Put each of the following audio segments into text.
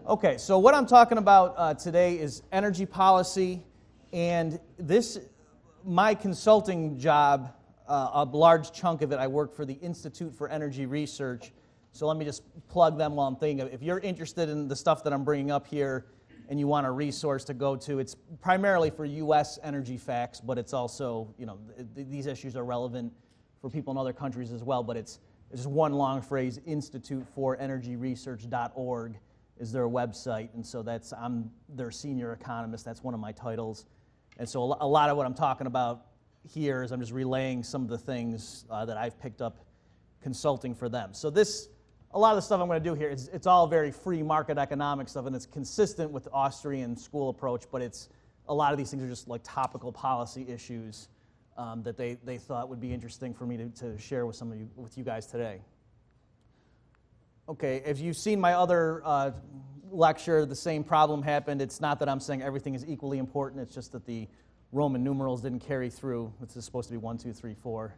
Okay, so what I'm talking about today is energy policy, and my consulting job, a large chunk of it, I work for the Institute for Energy Research. So let me just plug them while I'm thinking of it. If you're interested in the stuff that I'm bringing up here and you want a resource to go to, it's primarily for U.S. energy facts, but it's also, these issues are relevant for people in other countries as well, but it's just one long phrase, instituteforenergyresearch.org is their website, and so I'm their senior economist. That's one of my titles. And so a lot of what I'm talking about here is I'm just relaying some of the things that I've picked up consulting for them. So a lot of the stuff I'm going to do here, it's all very free market economic stuff, and it's consistent with the Austrian school approach, but a lot of these things are just like topical policy issues that they thought would be interesting for me to share with with you guys today. Okay, if you've seen my other lecture, the same problem happened. It's not that I'm saying everything is equally important, it's just that the Roman numerals didn't carry through. This is supposed to be 1, 2, 3, 4.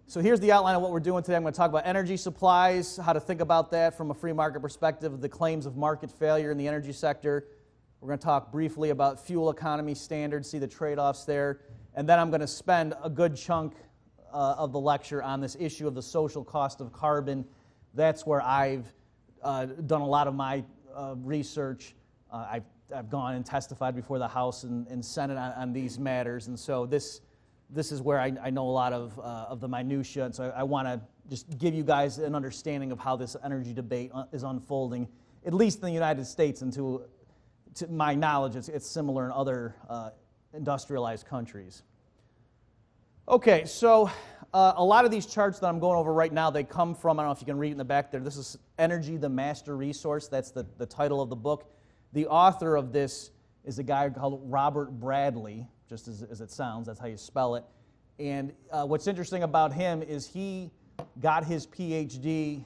So here's the outline of what we're doing today. I'm going to talk about energy supplies, how to think about that from a free market perspective, the claims of market failure in the energy sector. We're going to talk briefly about fuel economy standards, see the trade-offs there. And then I'm going to spend a good chunk of the lecture on this issue of the social cost of carbon. That's where I've done a lot of my research. I've gone and testified before the House and Senate on these matters, and so this is where I know a lot of the minutiae, and so I want to just give you guys an understanding of how this energy debate is unfolding, at least in the United States, and to my knowledge, it's similar in other industrialized countries. Okay, so a lot of these charts that I'm going over right now, they come from, I don't know if you can read in the back there, this is Energy, the Master Resource. That's the title of the book. The author of this is a guy called Robert Bradley, just as it sounds, that's how you spell it. And what's interesting about him is he got his PhD.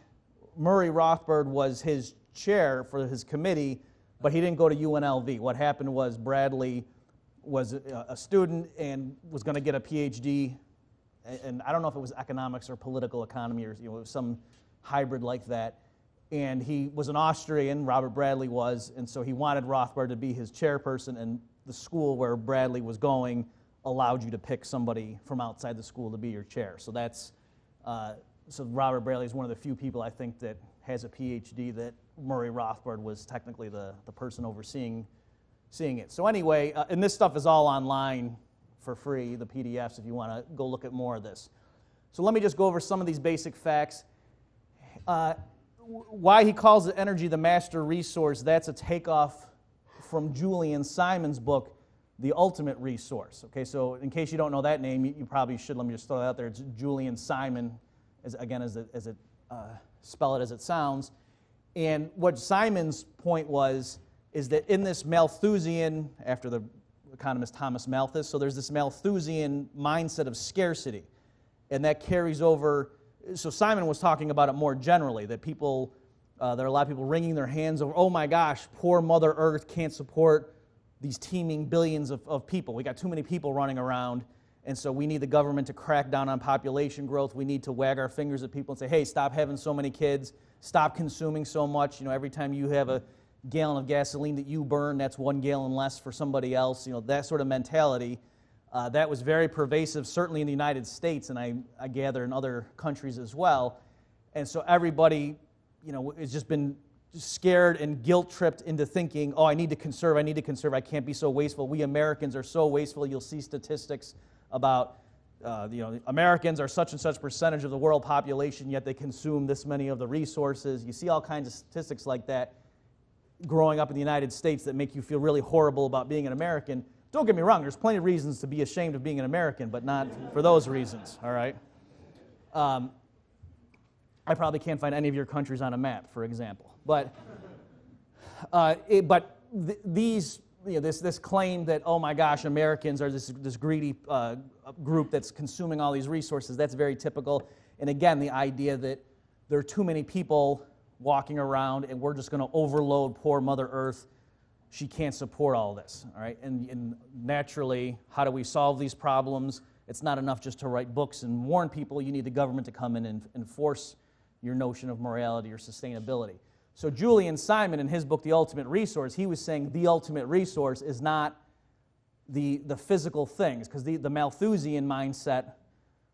Murray Rothbard was his chair for his committee, but he didn't go to UNLV. What happened was Bradley was a student and was going to get a PhD, and I don't know if it was economics or political economy or it was some hybrid like that. And he was an Austrian, Robert Bradley was, and so he wanted Rothbard to be his chairperson, and the school where Bradley was going allowed you to pick somebody from outside the school to be your chair. So so Robert Bradley is one of the few people I think that has a PhD that Murray Rothbard was technically the person overseeing it. So anyway, and this stuff is all online for free, the PDFs, if you want to go look at more of this. So let me just go over some of these basic facts. Why he calls it energy the master resource, that's a takeoff from Julian Simon's book, The Ultimate Resource. Okay, so in case you don't know that name, you probably should. Let me just throw that out there. It's Julian Simon, spell it as it sounds. And what Simon's point is that in this Malthusian, after the economist Thomas Malthus, so there's this Malthusian mindset of scarcity, and that carries over. So Simon was talking about it more generally, that there are a lot of people wringing their hands over, oh my gosh, poor Mother Earth can't support these teeming billions of people. We got too many people running around, and so we need the government to crack down on population growth. We need to wag our fingers at people and say, hey, stop having so many kids, stop consuming so much. Every time you have a gallon of gasoline that you burn, that's 1 gallon less for somebody else. That sort of mentality. That was very pervasive, certainly in the United States, and I gather in other countries as well. And so everybody, has just been scared and guilt-tripped into thinking, oh, I need to conserve, I can't be so wasteful. We Americans are so wasteful. You'll see statistics about, Americans are such and such percentage of the world population, yet they consume this many of the resources. You see all kinds of statistics like that growing up in the United States that make you feel really horrible about being an American. Don't get me wrong, there's plenty of reasons to be ashamed of being an American, but not for those reasons, all right? I probably can't find any of your countries on a map, for example. But this claim that, oh my gosh, Americans are this greedy group that's consuming all these resources, that's very typical. And again, the idea that there are too many people walking around and we're just going to overload poor Mother Earth. She can't support all this, all right? And naturally, how do we solve these problems? It's not enough just to write books and warn people. You need the government to come in and enforce your notion of morality or sustainability. So Julian Simon, in his book, The Ultimate Resource, he was saying the ultimate resource is not the physical things, because the Malthusian mindset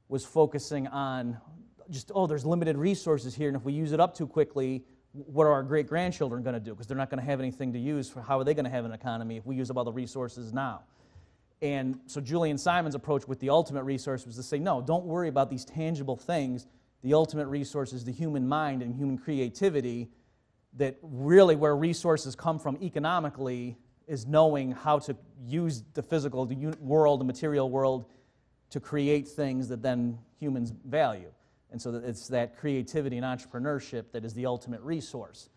was focusing on just, oh, there's limited resources here, and if we use it up too quickly, what are our great-grandchildren going to do? Because they're not going to have anything to use. How are they going to have an economy if we use up all the resources now? And so Julian Simon's approach with the ultimate resource was to say, no, don't worry about these tangible things. The ultimate resource is the human mind and human creativity, that really where resources come from economically is knowing how to use the physical world, the material world, to create things that then humans value. And so it's that creativity and entrepreneurship that is the ultimate resource.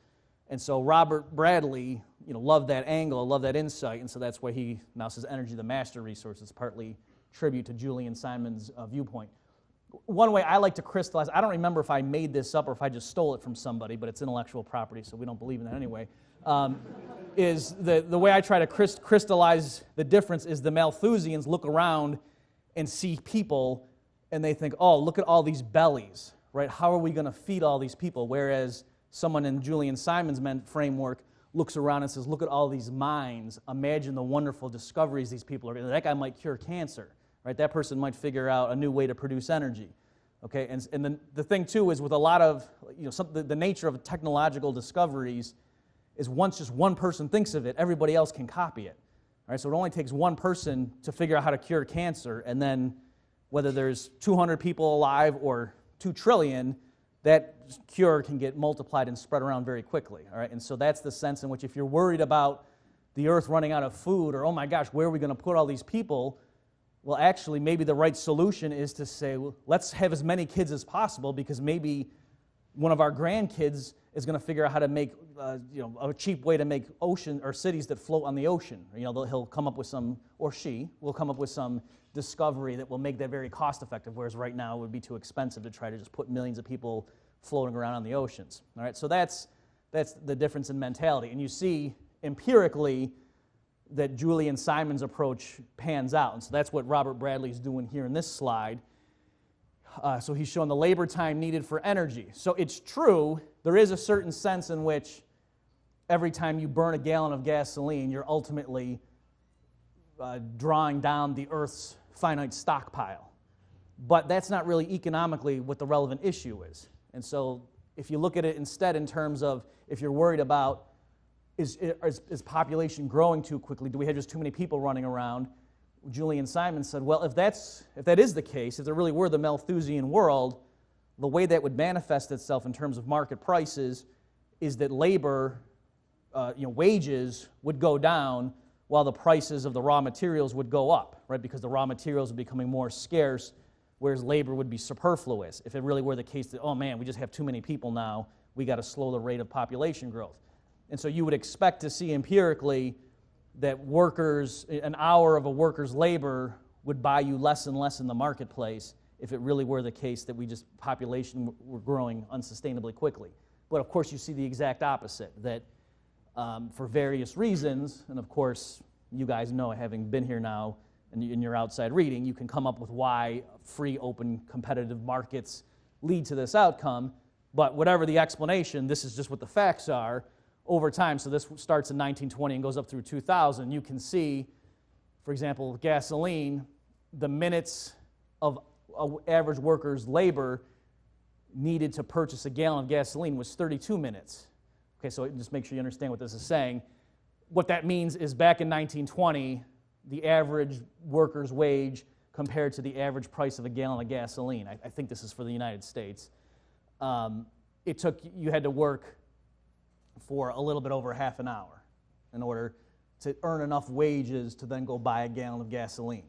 And so Robert Bradley, loved that angle, loved that insight, and so that's why he now says energy, the master resource. It's partly tribute to Julian Simon's viewpoint. One way I like to crystallize, I don't remember if I made this up or if I just stole it from somebody, but it's intellectual property, so we don't believe in that anyway, is the way I try to crystallize the difference is the Malthusians look around and see people and they think, oh, look at all these bellies, right? How are we going to feed all these people? Whereas someone in Julian Simon's framework looks around and says, look at all these minds. Imagine the wonderful discoveries these people are. That guy might cure cancer, right? That person might figure out a new way to produce energy, okay? And then the thing, too, is with a lot of, the nature of technological discoveries is once just one person thinks of it, everybody else can copy it, all right? So it only takes one person to figure out how to cure cancer, and then whether there's 200 people alive or 2 trillion, that cure can get multiplied and spread around very quickly, all right? And so that's the sense in which if you're worried about the earth running out of food, or, oh my gosh, where are we going to put all these people? Well, actually, maybe the right solution is to say, well, let's have as many kids as possible, because maybe one of our grandkids is going to figure out how to make a cheap way to make ocean or cities that float on the ocean. He'll come up with some, or she will come up with some discovery that will make that very cost-effective, whereas right now it would be too expensive to try to just put millions of people floating around on the oceans. All right, so that's the difference in mentality. And you see empirically that Julian Simon's approach pans out. And so that's what Robert Bradley's doing here in this slide. So he's showing the labor time needed for energy. So it's true, there is a certain sense in which every time you burn a gallon of gasoline, you're ultimately drawing down the Earth's finite stockpile. But that's not really economically what the relevant issue is. And so if you look at it instead in terms of if you're worried about is population growing too quickly, do we have just too many people running around, Julian Simon said, well, if that is the case, if there really were the Malthusian world, the way that would manifest itself in terms of market prices is that labor, wages would go down while the prices of the raw materials would go up, right? Because the raw materials are becoming more scarce, whereas labor would be superfluous. If it really were the case that, oh man, we just have too many people now, we got to slow the rate of population growth. And so you would expect to see empirically that an hour of a worker's labor would buy you less and less in the marketplace if it really were the case that population were growing unsustainably quickly. But of course you see the exact opposite, that for various reasons, and of course you guys know, having been here now and in your outside reading, you can come up with why free, open, competitive markets lead to this outcome. But whatever the explanation, this is just what the facts are. Over time, so this starts in 1920 and goes up through 2000, you can see, for example, with gasoline, the minutes of average worker's labor needed to purchase a gallon of gasoline was 32 minutes. Okay, so just make sure you understand what this is saying. What that means is back in 1920, the average worker's wage compared to the average price of a gallon of gasoline, I think this is for the United States, you had to work for a little bit over half an hour in order to earn enough wages to then go buy a gallon of gasoline.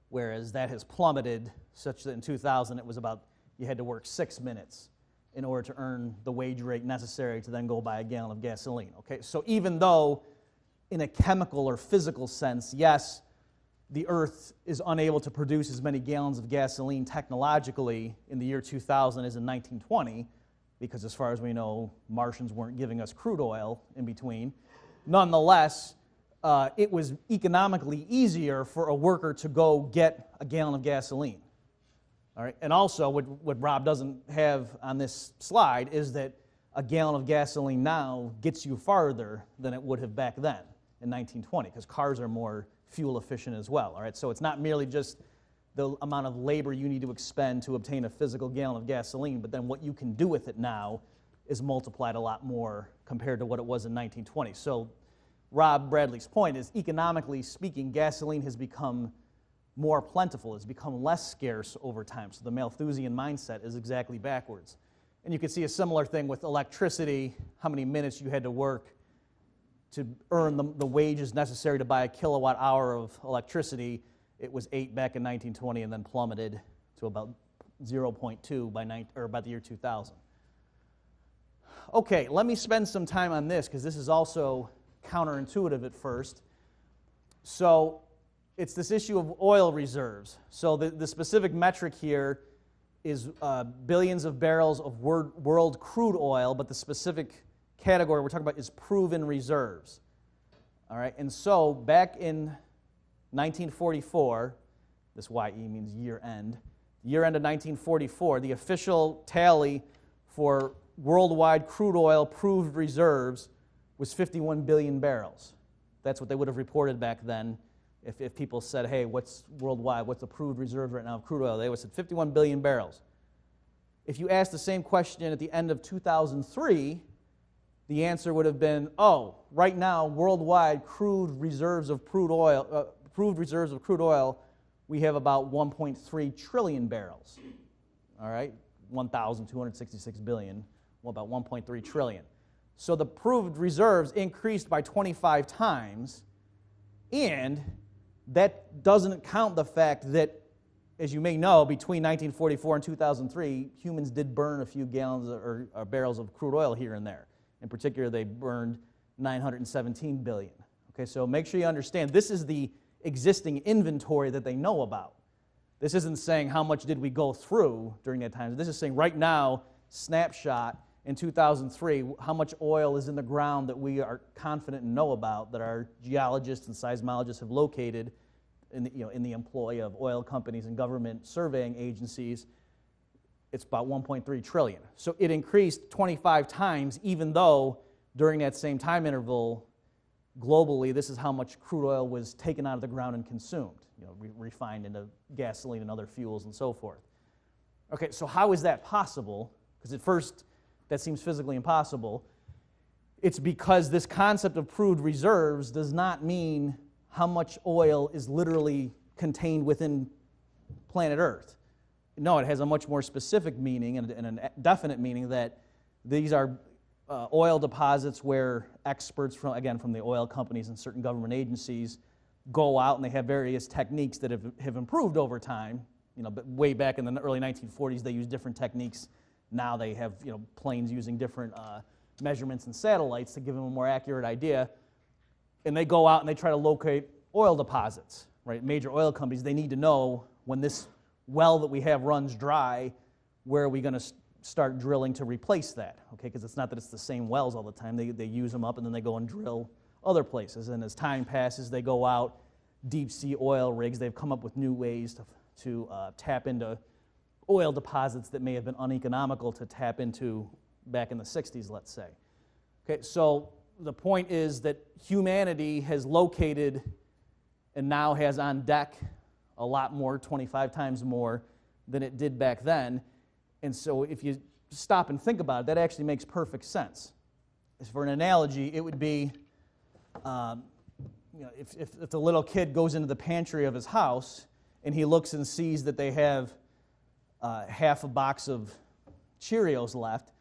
Whereas that has plummeted such that in 2000 it was about, you had to work 6 minutes in order to earn the wage rate necessary to then go buy a gallon of gasoline. Okay, so even though in a chemical or physical sense, yes, the Earth is unable to produce as many gallons of gasoline technologically in the year 2000 as in 1920, because as far as we know, Martians weren't giving us crude oil in between. Nonetheless, it was economically easier for a worker to go get a gallon of gasoline. All right? And also, what Rob doesn't have on this slide is that a gallon of gasoline now gets you farther than it would have back then in 1920, because cars are more fuel efficient as well. All right, so it's not merely just the amount of labor you need to expend to obtain a physical gallon of gasoline, but then what you can do with it now is multiplied a lot more compared to what it was in 1920. So Rob Bradley's point is, economically speaking, gasoline has become more plentiful, has become less scarce over time. So the Malthusian mindset is exactly backwards. And you can see a similar thing with electricity, how many minutes you had to work to earn the wages necessary to buy a kilowatt hour of electricity. It was 8 back in 1920 and then plummeted to about 0.2 by the year 2000. Okay, let me spend some time on this because this is also counterintuitive at first. So it's this issue of oil reserves. So the specific metric here is billions of barrels of world crude oil, but the specific category we're talking about is proven reserves. All right, and so back in 1944, this YE means year end of 1944, the official tally for worldwide crude oil proved reserves was 51 billion barrels. That's what they would have reported back then. If people said, hey, what's worldwide, what's the proved reserves right now of crude oil, they would have said 51 billion barrels. If you asked the same question at the end of 2003, the answer would have been, oh, right now, worldwide proved reserves of crude oil, we have about 1.3 trillion barrels. All right, 1,266 billion, well, about 1.3 trillion. So the proved reserves increased by 25 times, and that doesn't count the fact that, as you may know, between 1944 and 2003, humans did burn a few gallons or barrels of crude oil here and there. In particular, they burned 917 billion. Okay, so make sure you understand, this is the existing inventory that they know about. This isn't saying how much did we go through during that time. This is saying right now, snapshot in 2003, how much oil is in the ground that we are confident and know about, that our geologists and seismologists have located in the employ of oil companies and government surveying agencies. It's about 1.3 trillion. So it increased 25 times, even though during that same time interval, globally, this is how much crude oil was taken out of the ground and consumed, refined into gasoline and other fuels and so forth. Okay, so how is that possible? Because at first, that seems physically impossible. It's because this concept of proved reserves does not mean how much oil is literally contained within planet Earth. No, it has a much more specific meaning and a definite meaning that these are oil deposits where experts from the oil companies and certain government agencies go out and they have various techniques that have improved over time. But way back in the early 1940s, they used different techniques. Now they have planes using different measurements and satellites to give them a more accurate idea. And they go out and they try to locate oil deposits, right? Major oil companies, they need to know when this well that we have runs dry, where are we going to start drilling to replace that, okay? Because it's not that it's the same wells all the time. They use them up and then they go and drill other places. And as time passes, they go out, deep sea oil rigs, they've come up with new ways to tap into oil deposits that may have been uneconomical to tap into back in the 60s, let's say. Okay, so the point is that humanity has located and now has on deck a lot more, 25 times more than it did back then. And so if you stop and think about it, that actually makes perfect sense. As for an analogy, it would be if the little kid goes into the pantry of his house and he looks and sees that they have half a box of Cheerios left,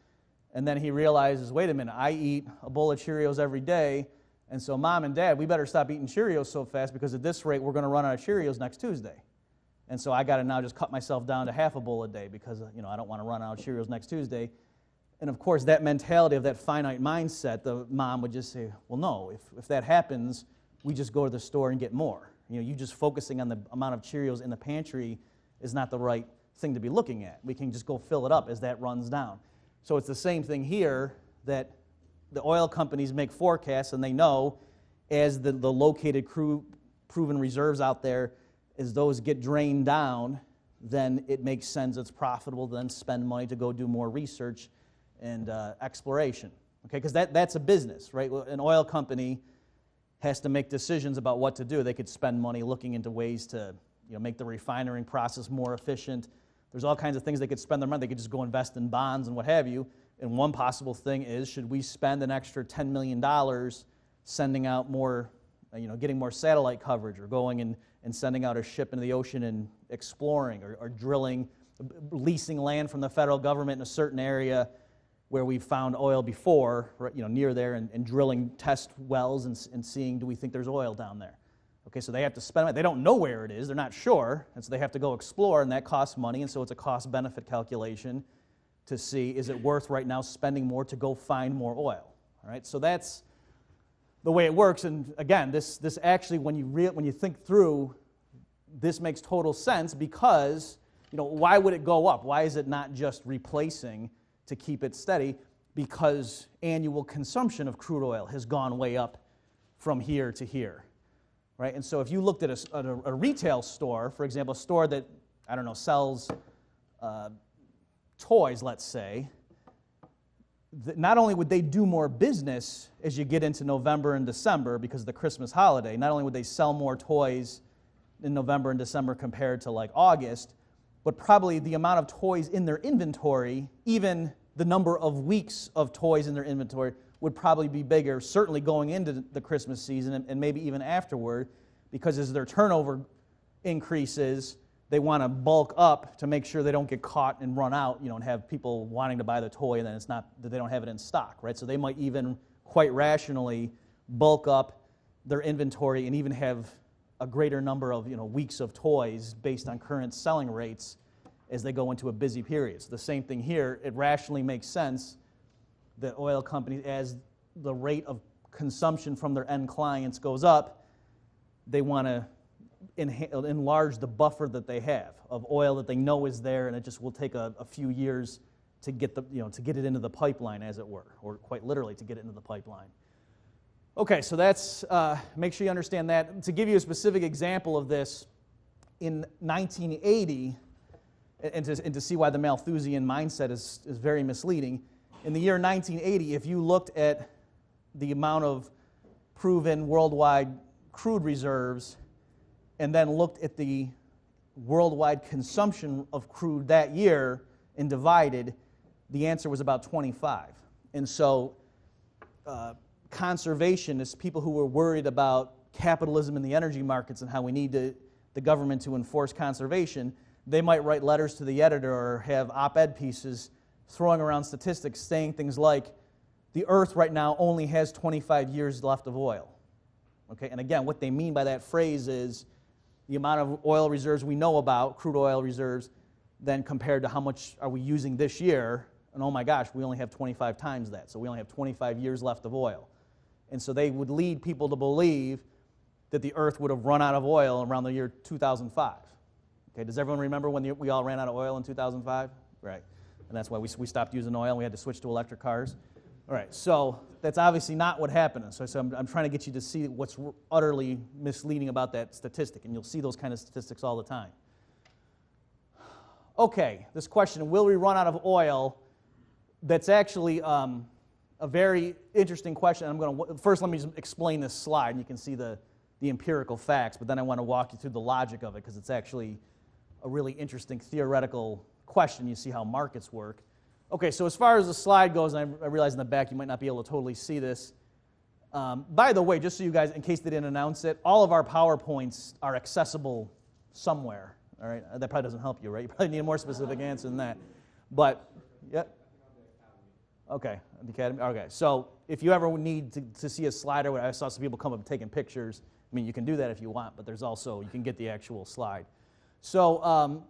and then he realizes, wait a minute, I eat a bowl of Cheerios every day, and so Mom and Dad, we better stop eating Cheerios so fast because at this rate, we're going to run out of Cheerios next Tuesday. And so I got to now just cut myself down to half a bowl a day because I don't want to run out of Cheerios next Tuesday. And of course, that mentality of that finite mindset, the mom would just say, well, no, if that happens, we just go to the store and get more. You just focusing on the amount of Cheerios in the pantry is not the right thing to be looking at. We can just go fill it up as that runs down. So it's the same thing here, that the oil companies make forecasts and they know as the located proven reserves out there, as those get drained down, then it makes sense, it's profitable to then spend money to go do more research and exploration. Okay, because that's a business, right? An oil company has to make decisions about what to do. They could spend money looking into ways to make the refining process more efficient. There's all kinds of things they could spend their money. They could just go invest in bonds and what have you. And one possible thing is, should we spend an extra $10 million sending out more, getting more satellite coverage, or going and sending out a ship into the ocean and exploring, or drilling, leasing land from the federal government in a certain area where we've found oil before, near there, and drilling test wells and seeing, do we think there's oil down there? Okay, so they have to spend money. They don't know where it is. They're not sure, and so they have to go explore, and that costs money, and so it's a cost-benefit calculation to see, is it worth right now spending more to go find more oil? All right, so that's the way it works. And again, this actually, when you think through, this makes total sense, because why would it go up? Why is it not just replacing to keep it steady? Because annual consumption of crude oil has gone way up from here to here. Right? And so if you looked at a retail store, for example, a store that, sells toys, let's say, not only would they do more business as you get into November and December because of the Christmas holiday, not only would they sell more toys in November and December compared to like August, but probably the amount of toys in their inventory, even the number of weeks of toys in their inventory, would probably be bigger, certainly going into the Christmas season and maybe even afterward, because as their turnover increases, they want to bulk up to make sure they don't get caught and run out, and have people wanting to buy the toy and then it's not that they don't have it in stock, right? So they might even quite rationally bulk up their inventory and even have a greater number of weeks of toys based on current selling rates as they go into a busy period. So the same thing here. It rationally makes sense that oil companies, as the rate of consumption from their end clients goes up, they want to enlarge the buffer that they have of oil that they know is there, and it just will take a few years to get to get it into the pipeline, as it were, or quite literally to get it into the pipeline. Okay, so that's make sure you understand that. To give you a specific example of this, in 1980, and to see why the Malthusian mindset is very misleading. In the year 1980, if you looked at the amount of proven worldwide crude reserves and then looked at the worldwide consumption of crude that year and divided, the answer was about 25. And so conservationists, people who were worried about capitalism in the energy markets and how we need the government to enforce conservation, they might write letters to the editor or have op-ed pieces throwing around statistics saying things like, the earth right now only has 25 years left of oil. Okay, and again, what they mean by that phrase is the amount of oil reserves we know about, crude oil reserves, then compared to how much are we using this year, and oh my gosh, we only have 25 times that, so we only have 25 years left of oil. And so they would lead people to believe that the earth would have run out of oil around the year 2005. Okay, does everyone remember when we all ran out of oil in 2005? Right, and that's why we stopped using oil and we had to switch to electric cars. All right, so that's obviously not what happened. So I'm trying to get you to see what's utterly misleading about that statistic, and you'll see those kind of statistics all the time. Okay, this question, will we run out of oil? That's actually a very interesting question. First, let me just explain this slide, and you can see the empirical facts, but then I want to walk you through the logic of it, because it's actually a really interesting theoretical question. You see how markets work. Okay, so as far as the slide goes, and I realize in the back you might not be able to totally see this. By the way, just so you guys, in case they didn't announce it, all of our PowerPoints are accessible somewhere. All right, that probably doesn't help you, right? You probably need a more specific answer than that. But, yeah. Okay, the Academy. Okay, so if you ever need to see a slide, or I saw some people come up taking pictures. I mean, you can do that if you want, but there's also, you can get the actual slide. So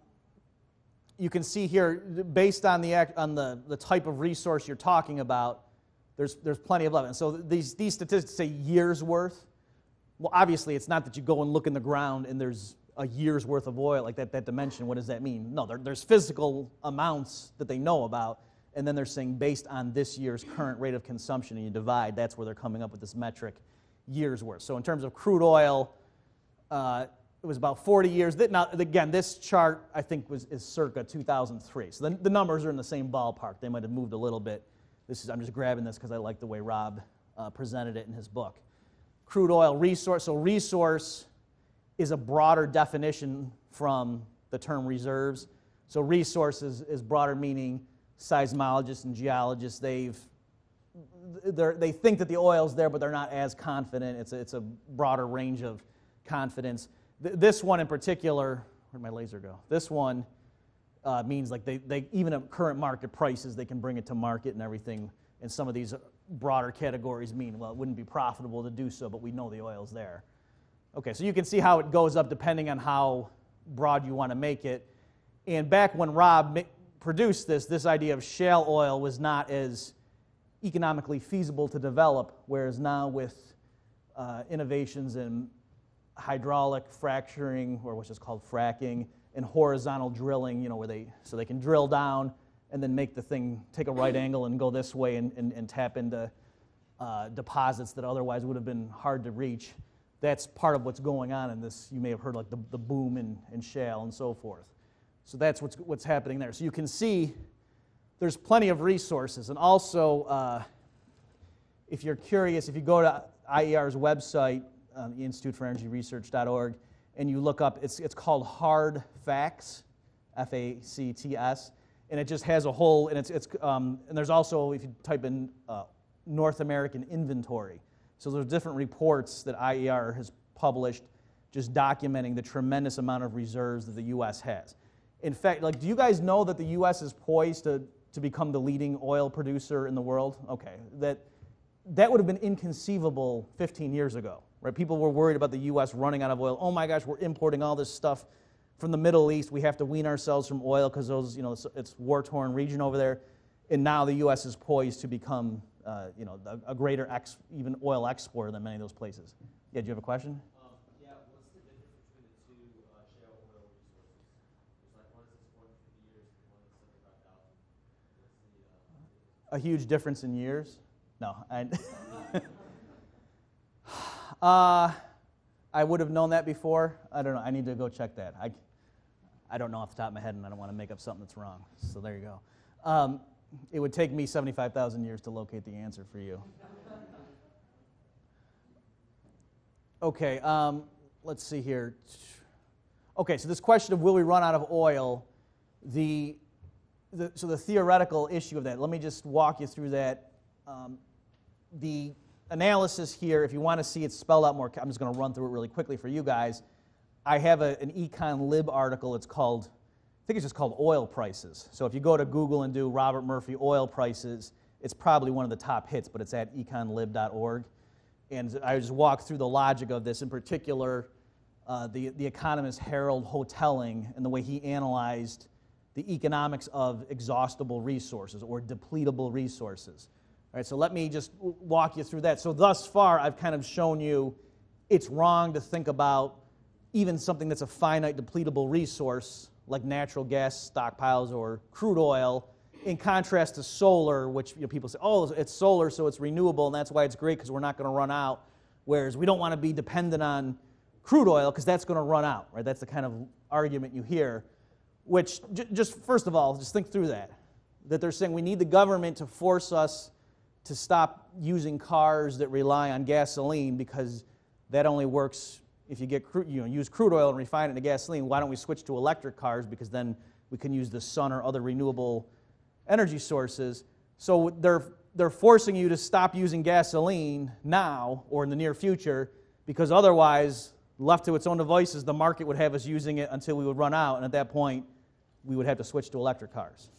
you can see here, based on the type of resource you're talking about, there's plenty of evidence. So these statistics say years worth. Well, obviously, it's not that you go and look in the ground and there's a year's worth of oil, like that dimension. What does that mean? No, there's physical amounts that they know about, and then they're saying based on this year's current rate of consumption, and you divide, that's where they're coming up with this metric, years worth. So in terms of crude oil, it was about 40 years. Now, again, this chart, I think, is circa 2003. So the numbers are in the same ballpark. They might have moved a little bit I'm just grabbing this because I like the way Rob presented it in his book. Crude oil resource. So resource is a broader definition from the term reserves. So resource is broader, meaning seismologists and geologists, they think that the oil's there, but they're not as confident. It's a broader range of confidence. This one in particular, where'd my laser go? This one means like they even at current market prices, they can bring it to market and everything. And some of these broader categories mean, well, it wouldn't be profitable to do so, but we know the oil's there. Okay, so you can see how it goes up depending on how broad you want to make it. And back when Rob produced this idea of shale oil was not as economically feasible to develop, whereas now with innovations in hydraulic fracturing, or what's just called fracking, and horizontal drilling, where they can drill down and then make the thing take a right angle and go this way and tap into deposits that otherwise would have been hard to reach. That's part of what's going on in this. You may have heard like the boom in shale and so forth. So that's what's happening there. So you can see there's plenty of resources. And also, if you're curious, if you go to IER's website, instituteforenergyresearch.org, and you look up, it's called Hard Facts, F-A-C-T-S, and it just has a whole, and and there's also, if you type in North American inventory, so there's different reports that IER has published just documenting the tremendous amount of reserves that the U.S. has. In fact, do you guys know that the U.S. is poised to become the leading oil producer in the world? Okay, that would have been inconceivable 15 years ago, right? People were worried about the U.S. running out of oil. Oh my gosh, we're importing all this stuff from the Middle East. We have to wean ourselves from oil because it's war-torn region over there. And now the U.S. is poised to become, a greater even oil exporter than many of those places. Yeah, do you have a question? Yeah, what's the difference between the two shale oil resources? It's like one is 450 years and one is 75,000. A huge difference in years? No. I would have known that before. I don't know. I need to go check that. I don't know off the top of my head, and I don't want to make up something that's wrong. So there you go. It would take me 75,000 years to locate the answer for you. Okay, let's see here. Okay, so this question of will we run out of oil, so the theoretical issue of that, let me just walk you through that. The analysis here, if you want to see it spelled out more, I'm just going to run through it really quickly for you guys. I have an Econ Lib article. It's called, I think it's just called Oil Prices. So if you go to Google and do Robert Murphy oil prices, it's probably one of the top hits, but it's at econlib.org. And I just walk through the logic of this. In particular, the economist Harold Hotelling and the way he analyzed the economics of exhaustible resources or depletable resources. All right, so let me just walk you through that. So thus far, I've kind of shown you it's wrong to think about even something that's a finite depletable resource like natural gas stockpiles or crude oil, in contrast to solar, which people say, oh, it's solar, so it's renewable, and that's why it's great because we're not going to run out, whereas we don't want to be dependent on crude oil because that's going to run out, right? That's the kind of argument you hear, which, just first of all, just think through that they're saying we need the government to force us to stop using cars that rely on gasoline because that only works if you get use crude oil and refine it into gasoline. Why don't we switch to electric cars because then we can use the sun or other renewable energy sources. So they're forcing you to stop using gasoline now or in the near future because otherwise, left to its own devices, the market would have us using it until we would run out, and at that point, we would have to switch to electric cars.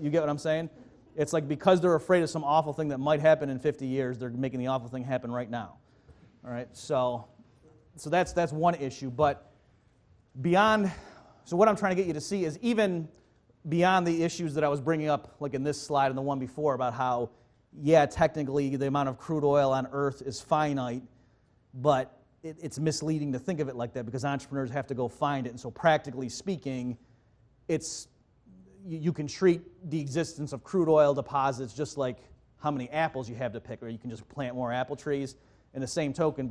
You get what I'm saying? It's like because they're afraid of some awful thing that might happen in 50 years, they're making the awful thing happen right now. All right, so that's one issue. But beyond, so what I'm trying to get you to see is even beyond the issues that I was bringing up, like in this slide and the one before, about how, yeah, technically the amount of crude oil on Earth is finite, but it's misleading to think of it like that because entrepreneurs have to go find it. And so practically speaking, you can treat the existence of crude oil deposits just like how many apples you have to pick, or you can just plant more apple trees. By the same token,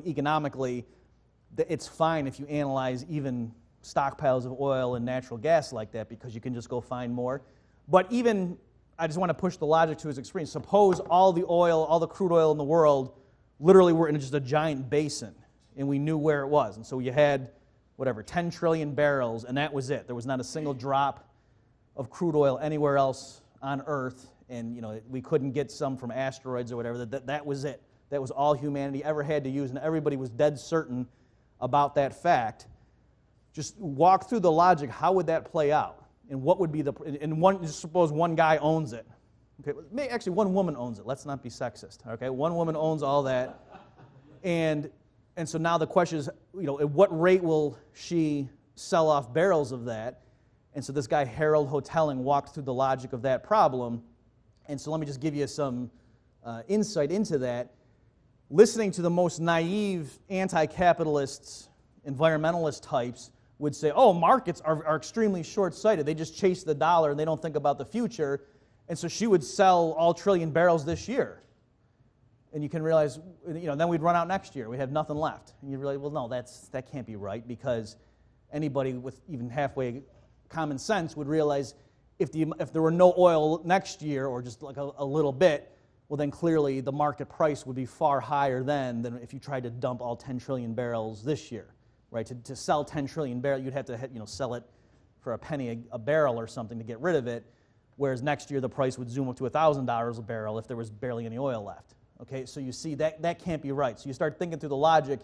economically, it's fine if you analyze even stockpiles of oil and natural gas like that because you can just go find more. But even I just want to push the logic to its extreme. Suppose all the oil, all the crude oil in the world, literally were in just a giant basin, and we knew where it was. And so you had, 10 trillion barrels, and that was it. There was not a single drop of crude oil anywhere else on Earth, and we couldn't get some from asteroids or whatever. That was it. That was all humanity ever had to use, and everybody was dead certain about that fact. Just walk through the logic. How would that play out? And what would be just suppose one guy owns it. Okay, actually, one woman owns it. Let's not be sexist. Okay, one woman owns all that, and so now the question is, at what rate will she sell off barrels of that? And so this guy Harold Hotelling walked through the logic of that problem. And so let me just give you some insight into that. Listening to the most naive anti-capitalists, environmentalist types would say, oh, markets are extremely short-sighted. They just chase the dollar and they don't think about the future. And so she would sell all trillion barrels this year. And you can realize, then we'd run out next year. We'd have nothing left. And you realize, well, no, that can't be right, because anybody with even halfway common sense would realize if there were no oil next year, or just like a little bit, well, then clearly the market price would be far higher than if you tried to dump all 10 trillion barrels this year, right? To sell 10 trillion barrels, you'd have to sell it for a penny a barrel or something to get rid of it, whereas next year the price would zoom up to $1,000 a barrel if there was barely any oil left. Okay, so you see that can't be right. So you start thinking through the logic,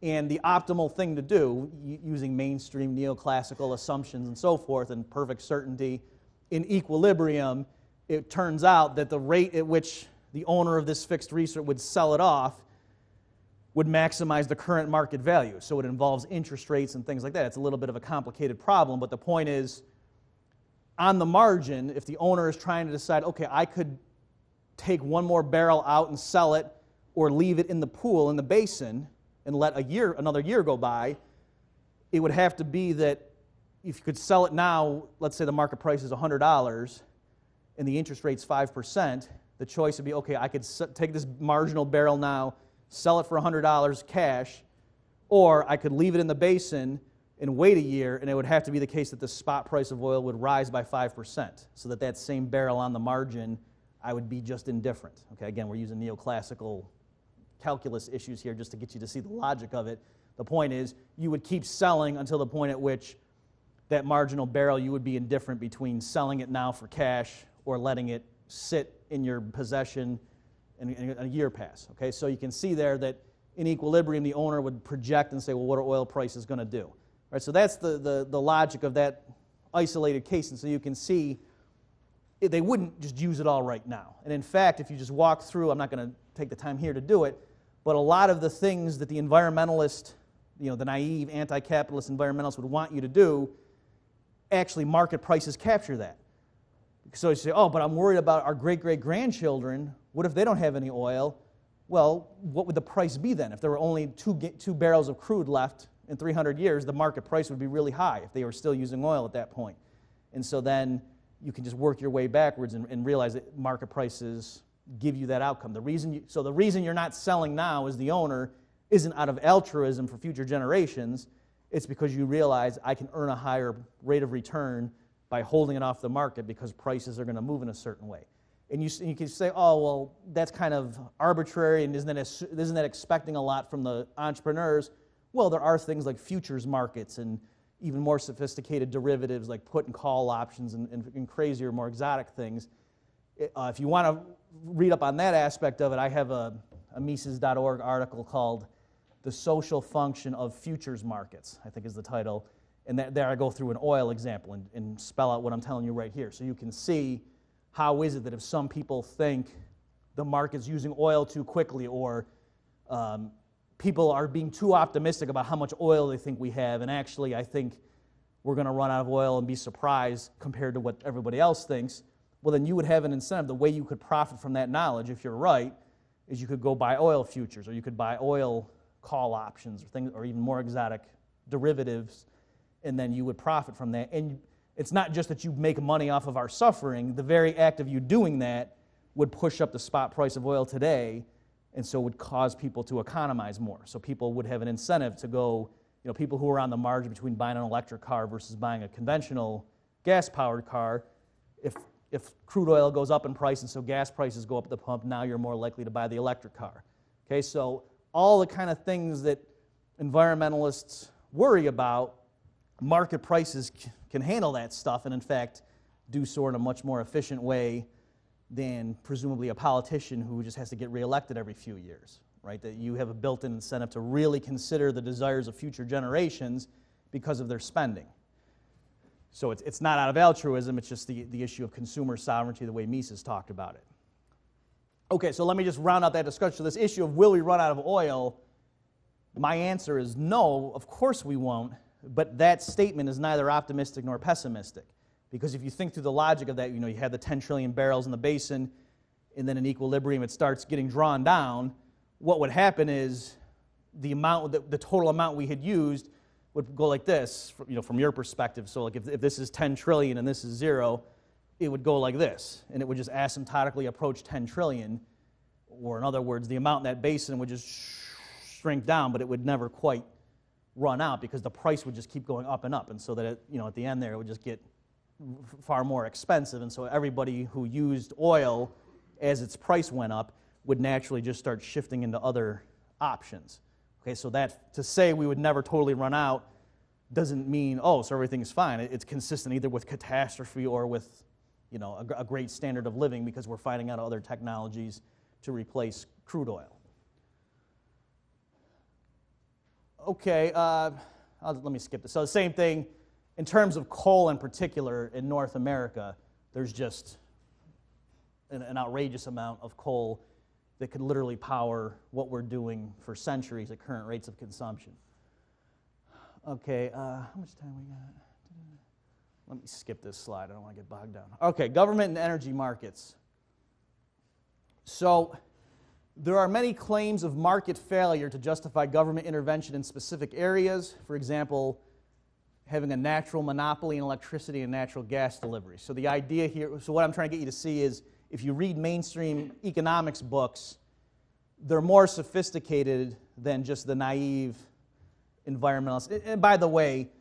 and the optimal thing to do, using mainstream neoclassical assumptions and so forth, and perfect certainty, in equilibrium, it turns out that the rate at which the owner of this fixed resource would sell it off would maximize the current market value. So it involves interest rates and things like that. It's a little bit of a complicated problem, but the point is, on the margin, if the owner is trying to decide, okay, I could take one more barrel out and sell it, or leave it in the pool, in the basin, and let another year go by, it would have to be that if you could sell it now, let's say the market price is $100 and the interest rate's 5%, the choice would be, okay, I could take this marginal barrel now, sell it for $100 cash, or I could leave it in the basin and wait a year, and it would have to be the case that the spot price of oil would rise by 5%, so that same barrel on the margin, I would be just indifferent. Okay, again, we're using neoclassical calculus issues here just to get you to see the logic of it. The point is, you would keep selling until the point at which that marginal barrel, you would be indifferent between selling it now for cash or letting it sit in your possession and a year pass. Okay, so you can see there that in equilibrium, the owner would project and say, well, what are oil prices going to do? All right, so that's the logic of that isolated case, and so you can see they wouldn't just use it all right now. And in fact, if you just walk through, I'm not going to take the time here to do it, but a lot of the things that the environmentalist, the naive anti-capitalist environmentalists would want you to do, actually market prices capture that. So you say, oh, but I'm worried about our great-great-grandchildren. What if they don't have any oil? Well, what would the price be then? If there were only two barrels of crude left in 300 years, the market price would be really high if they were still using oil at that point. And so then you can just work your way backwards and realize that market prices give you that outcome. The reason you're not selling now as the owner isn't out of altruism for future generations. It's because you realize I can earn a higher rate of return by holding it off the market because prices are going to move in a certain way. And you can say, oh, well, that's kind of arbitrary, and isn't that expecting a lot from the entrepreneurs? Well, there are things like futures markets and even more sophisticated derivatives like put and call options and crazier, more exotic things. If you want to read up on that aspect of it, I have a Mises.org article called The Social Function of Futures Markets, I think is the title. And there I go through an oil example and spell out what I'm telling you right here. So you can see how is it that if some people think the market's using oil too quickly, or people are being too optimistic about how much oil they think we have, and actually I think we're going to run out of oil and be surprised compared to what everybody else thinks, well, then you would have an incentive. The way you could profit from that knowledge, if you're right, is you could go buy oil futures, or you could buy oil call options, or things, or even more exotic derivatives, and then you would profit from that. And it's not just that you make money off of our suffering. The very act of you doing that would push up the spot price of oil today, and so would cause people to economize more. So people would have an incentive to go, people who are on the margin between buying an electric car versus buying a conventional gas-powered car, if crude oil goes up in price and so gas prices go up at the pump, now you're more likely to buy the electric car. Okay, so all the kind of things that environmentalists worry about, market prices can handle that stuff, and in fact do so in a much more efficient way than presumably a politician who just has to get reelected every few years, right? That you have a built-in incentive to really consider the desires of future generations because of their spending. So it's not out of altruism, it's just the issue of consumer sovereignty, the way Mises talked about it. Okay, so let me just round out that discussion. So this issue of will we run out of oil, my answer is no, of course we won't, but that statement is neither optimistic nor pessimistic. Because if you think through the logic of that, you have the 10 trillion barrels in the basin, and then in equilibrium it starts getting drawn down, what would happen is the total amount we had used would go like this, from your perspective. So like if this is 10 trillion and this is 0, it would go like this, and it would just asymptotically approach 10 trillion, or in other words, the amount in that basin would just shrink down, but it would never quite run out because the price would just keep going up and up, and so that at the end there it would just get far more expensive, and so everybody who used oil as its price went up would naturally just start shifting into other options. Okay, so that to say we would never totally run out doesn't mean, so everything's fine. It's consistent either with catastrophe or with a great standard of living because we're finding out other technologies to replace crude oil. Okay, let me skip this. So the same thing, in terms of coal in particular in North America, there's just an outrageous amount of coal that could literally power what we're doing for centuries at current rates of consumption. Okay, how much time we got? Let me skip this slide. I don't want to get bogged down. Okay, government and energy markets. So there are many claims of market failure to justify government intervention in specific areas. For example, having a natural monopoly in electricity and natural gas delivery. So the idea here, so what I'm trying to get you to see is if you read mainstream economics books, they're more sophisticated than just the naive environmentalists. And by the way,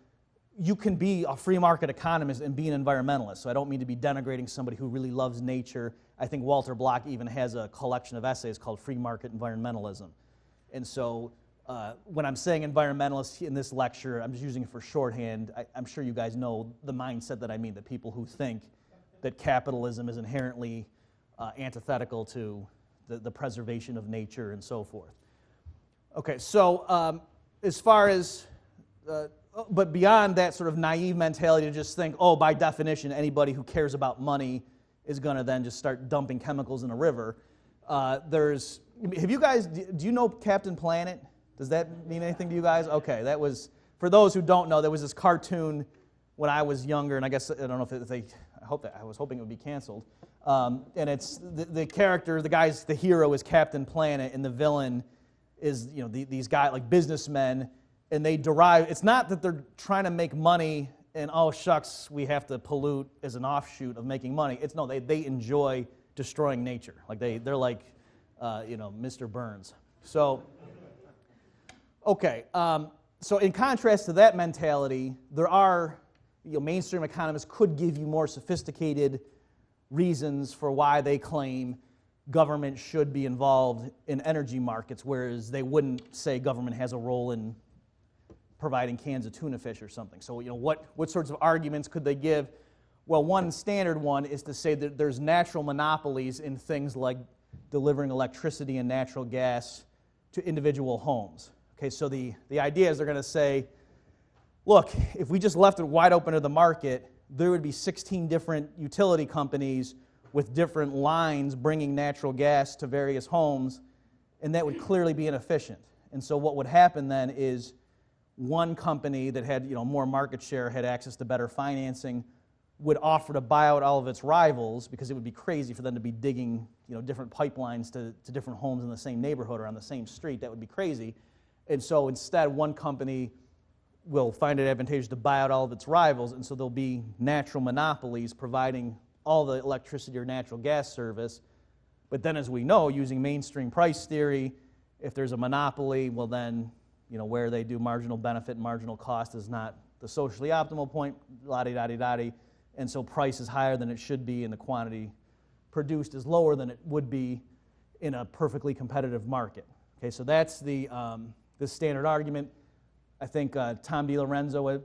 you can be a free market economist and be an environmentalist. So I don't mean to be denigrating somebody who really loves nature. I think Walter Block even has a collection of essays called Free Market Environmentalism. And so when I'm saying environmentalists in this lecture, I'm just using it for shorthand. I'm sure you guys know the mindset that I mean, the people who think that capitalism is inherently antithetical to the preservation of nature and so forth. Okay, so as far as, but beyond that sort of naive mentality to just think, by definition, anybody who cares about money is going to then just start dumping chemicals in a river. Do you know Captain Planet? Does that mean anything to you guys? Okay, that was, for those who don't know, there was this cartoon when I was younger, and I guess, I don't know if I was hoping it would be canceled. And it's the character, the hero is Captain Planet, and the villain is, these guys, like businessmen, and they derive, it's not that they're trying to make money and, shucks, we have to pollute as an offshoot of making money. It's no, they enjoy destroying nature. Like they're like, Mr. Burns. So, okay, so in contrast to that mentality, there are, mainstream economists could give you more sophisticated reasons for why they claim government should be involved in energy markets, whereas they wouldn't say government has a role in providing cans of tuna fish or something. So, what sorts of arguments could they give? Well, one standard one is to say that there's natural monopolies in things like delivering electricity and natural gas to individual homes. Okay, so the idea is they're going to say, look, if we just left it wide open to the market, there would be 16 different utility companies with different lines bringing natural gas to various homes, and that would clearly be inefficient. And so what would happen then is one company that had more market share, had access to better financing, would offer to buy out all of its rivals because it would be crazy for them to be digging different pipelines to different homes in the same neighborhood or on the same street. That would be crazy. And so instead, one company will find it advantageous to buy out all of its rivals, and so there'll be natural monopolies providing all the electricity or natural gas service. But then, as we know, using mainstream price theory, if there's a monopoly, well then, where they do marginal benefit and marginal cost is not the socially optimal point, la-di-da-di-da-di, and so price is higher than it should be, and the quantity produced is lower than it would be in a perfectly competitive market. Okay, so that's the standard argument. I think Tom DiLorenzo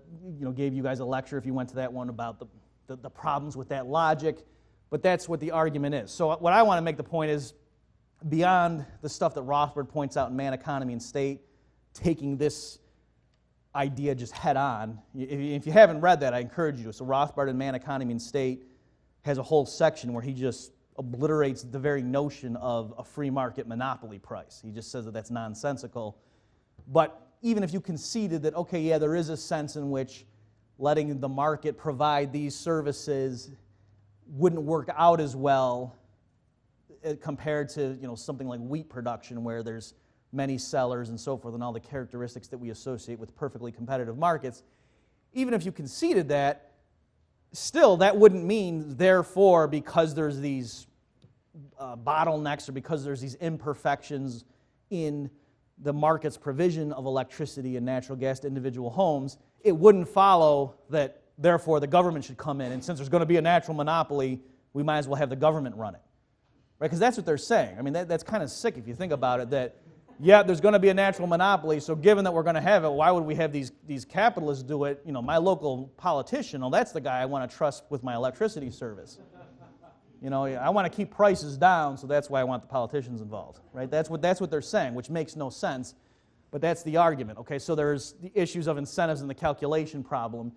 gave you guys a lecture if you went to that one about the problems with that logic, but that's what the argument is. So what I want to make the point is, beyond the stuff that Rothbard points out in Man, Economy, and State, taking this idea just head on. If you haven't read that, I encourage you to. So Rothbard in Man, Economy, and State has a whole section where he just obliterates the very notion of a free market monopoly price. He just says that that's nonsensical. But even if you conceded that, okay, yeah, there is a sense in which letting the market provide these services wouldn't work out as well compared to something like wheat production, where there's many sellers and so forth, and all the characteristics that we associate with perfectly competitive markets. Even if you conceded that, still that wouldn't mean, therefore, because there's these bottlenecks or because there's these imperfections in the market's provision of electricity and natural gas to individual homes, it wouldn't follow that, therefore, the government should come in, and since there's going to be a natural monopoly, we might as well have the government run it. Right? Because that's what they're saying. I mean, that's kind of sick if you think about it, that, yeah, there's going to be a natural monopoly, so given that we're going to have it, why would we have these capitalists do it? My local politician, that's the guy I want to trust with my electricity service. I want to keep prices down, so that's why I want the politicians involved. Right? That's what they're saying, which makes no sense, but that's the argument. Okay, so there's the issues of incentives and the calculation problem.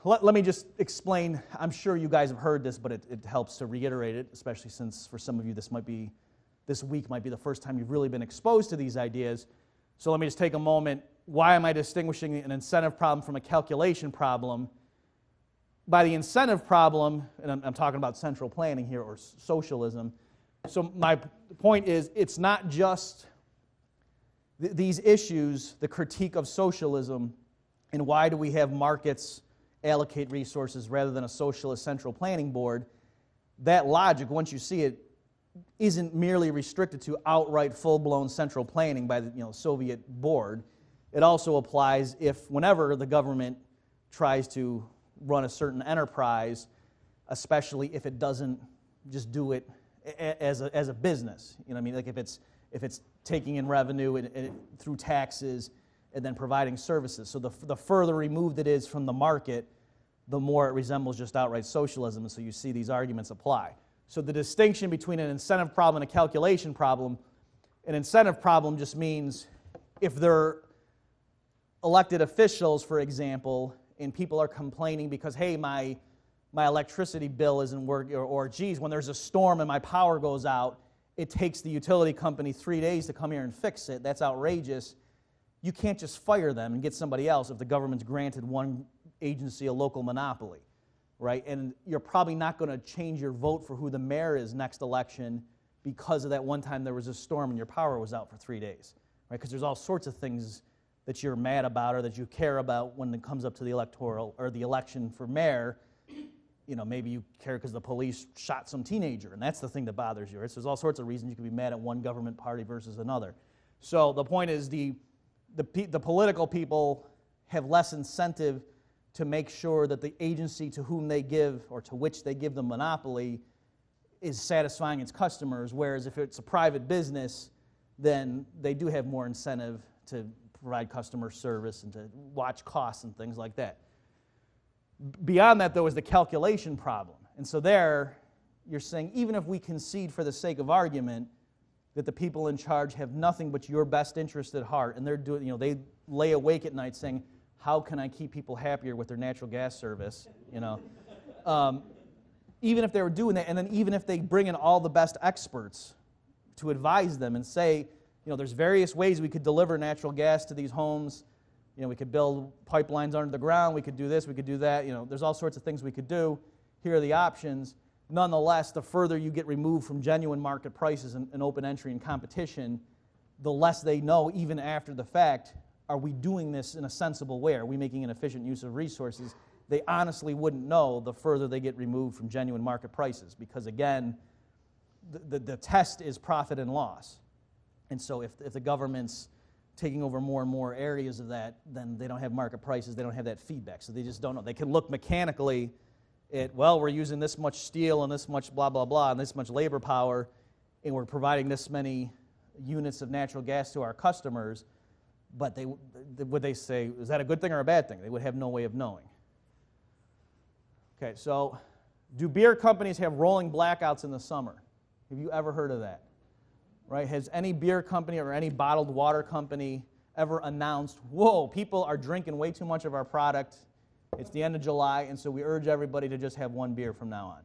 Let me just explain. I'm sure you guys have heard this, but it helps to reiterate it, especially since for some of you this week might be the first time you've really been exposed to these ideas. So let me just take a moment. Why am I distinguishing an incentive problem from a calculation problem? By the incentive problem, and I'm talking about central planning here, or socialism, so my point is, it's not just these issues, the critique of socialism, and why do we have markets allocate resources rather than a socialist central planning board. That logic, once you see it, isn't merely restricted to outright full-blown central planning by the Soviet board. It also applies whenever the government tries to run a certain enterprise, especially if it doesn't just do it as a business. Like if it's taking in revenue through taxes and then providing services. So the further removed it is from the market, the more it resembles just outright socialism, and so you see these arguments apply. So the distinction between an incentive problem and a calculation problem, an incentive problem just means if they're elected officials, for example, and people are complaining because, hey, my electricity bill isn't working, or geez, when there's a storm and my power goes out, it takes the utility company 3 days to come here and fix it. That's outrageous. You can't just fire them and get somebody else if the government's granted one agency a local monopoly, right? And you're probably not going to change your vote for who the mayor is next election because of that one time there was a storm and your power was out for 3 days, right? Because there's all sorts of things that you're mad about or that you care about when it comes up to the electoral or the election for mayor. Maybe you care because the police shot some teenager, and that's the thing that bothers you, right? So there's all sorts of reasons you can be mad at one government party versus another. So the point is the political people have less incentive to make sure that the agency to whom they give or to which they give the monopoly is satisfying its customers, whereas if it's a private business, then they do have more incentive to provide customer service and to watch costs and things like that. Beyond that, though, is the calculation problem. And so there, you're saying, even if we concede for the sake of argument that the people in charge have nothing but your best interest at heart, and they're doing, they lay awake at night saying, how can I keep people happier with their natural gas service? Even if they were doing that, and then even if they bring in all the best experts to advise them and say, there's various ways we could deliver natural gas to these homes. We could build pipelines under the ground. We could do this. We could do that. There's all sorts of things we could do. Here are the options. Nonetheless, the further you get removed from genuine market prices and open entry and competition, the less they know, even after the fact, are we doing this in a sensible way? Are we making an efficient use of resources? They honestly wouldn't know the further they get removed from genuine market prices because, again, the test is profit and loss. And so if the government's taking over more and more areas of that, then they don't have market prices, they don't have that feedback, so they just don't know. They can look mechanically Well, we're using this much steel and this much blah, blah, blah, and this much labor power, and we're providing this many units of natural gas to our customers, but would they say, is that a good thing or a bad thing? They would have no way of knowing. Okay, so do beer companies have rolling blackouts in the summer? Have you ever heard of that? Right? Has any beer company or any bottled water company ever announced, whoa, people are drinking way too much of our product, it's the end of July, and so we urge everybody to just have one beer from now on?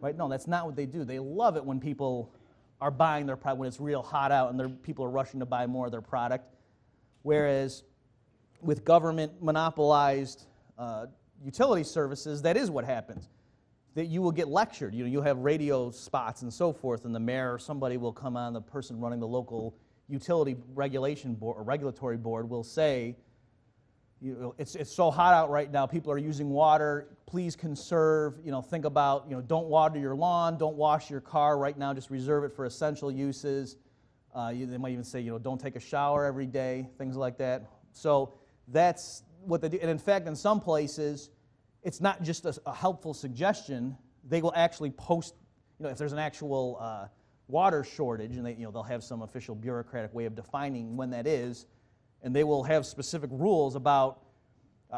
Right? No, that's not what they do. They love it when people are buying their product, when it's real hot out and people are rushing to buy more of their product. Whereas with government monopolized utility services, that is what happens. That you will get lectured. You'll have radio spots and so forth, and the mayor or somebody will come on, the person running the local utility regulation board or regulatory board will say, it's so hot out right now, people are using water, please conserve, think about, don't water your lawn, don't wash your car right now, just reserve it for essential uses. They might even say, don't take a shower every day, things like that. So that's what they do. And in fact, in some places, it's not just a helpful suggestion. They will actually post, if there's an actual water shortage, and they'll have some official bureaucratic way of defining when that is, and they will have specific rules about,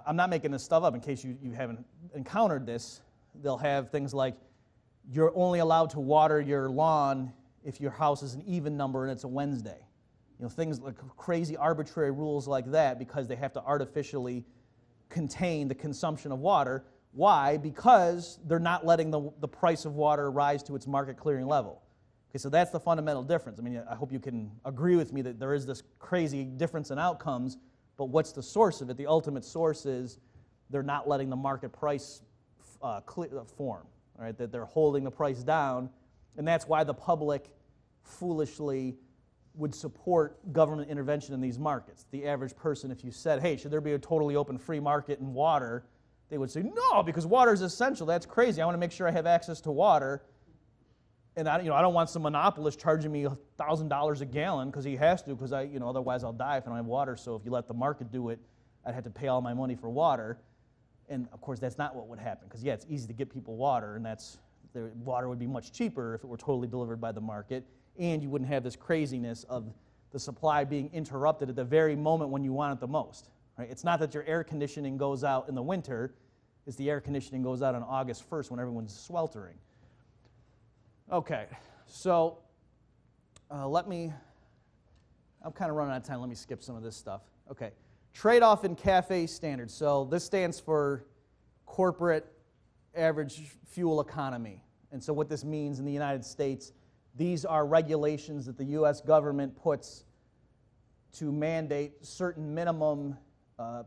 I'm not making this stuff up in case you haven't encountered this, they'll have things like, you're only allowed to water your lawn if your house is an even number and it's a Wednesday. Things like crazy arbitrary rules like that because they have to artificially contain the consumption of water. Why? Because they're not letting the price of water rise to its market clearing level. Okay, so that's the fundamental difference. I mean, I hope you can agree with me that there is this crazy difference in outcomes, but what's the source of it? The ultimate source is they're not letting the market price form, right? That they're holding the price down, and that's why the public foolishly would support government intervention in these markets. The average person, if you said, hey, should there be a totally open free market in water, they would say, no, because water is essential. That's crazy. I want to make sure I have access to water. And I don't want some monopolist charging me $1,000 a gallon because he has to, because otherwise I'll die if I don't have water. So if you let the market do it, I'd have to pay all my money for water. And of course, that's not what would happen. Because it's easy to get people water, and the water would be much cheaper if it were totally delivered by the market, and you wouldn't have this craziness of the supply being interrupted at the very moment when you want it the most. Right? It's not that your air conditioning goes out in the winter; it's the air conditioning goes out on August 1st when everyone's sweltering. Okay, so I'm kind of running out of time. Let me skip some of this stuff. Okay, trade-off in CAFE standards. So this stands for corporate average fuel economy. And so what this means in the United States, these are regulations that the U.S. government puts to mandate certain minimum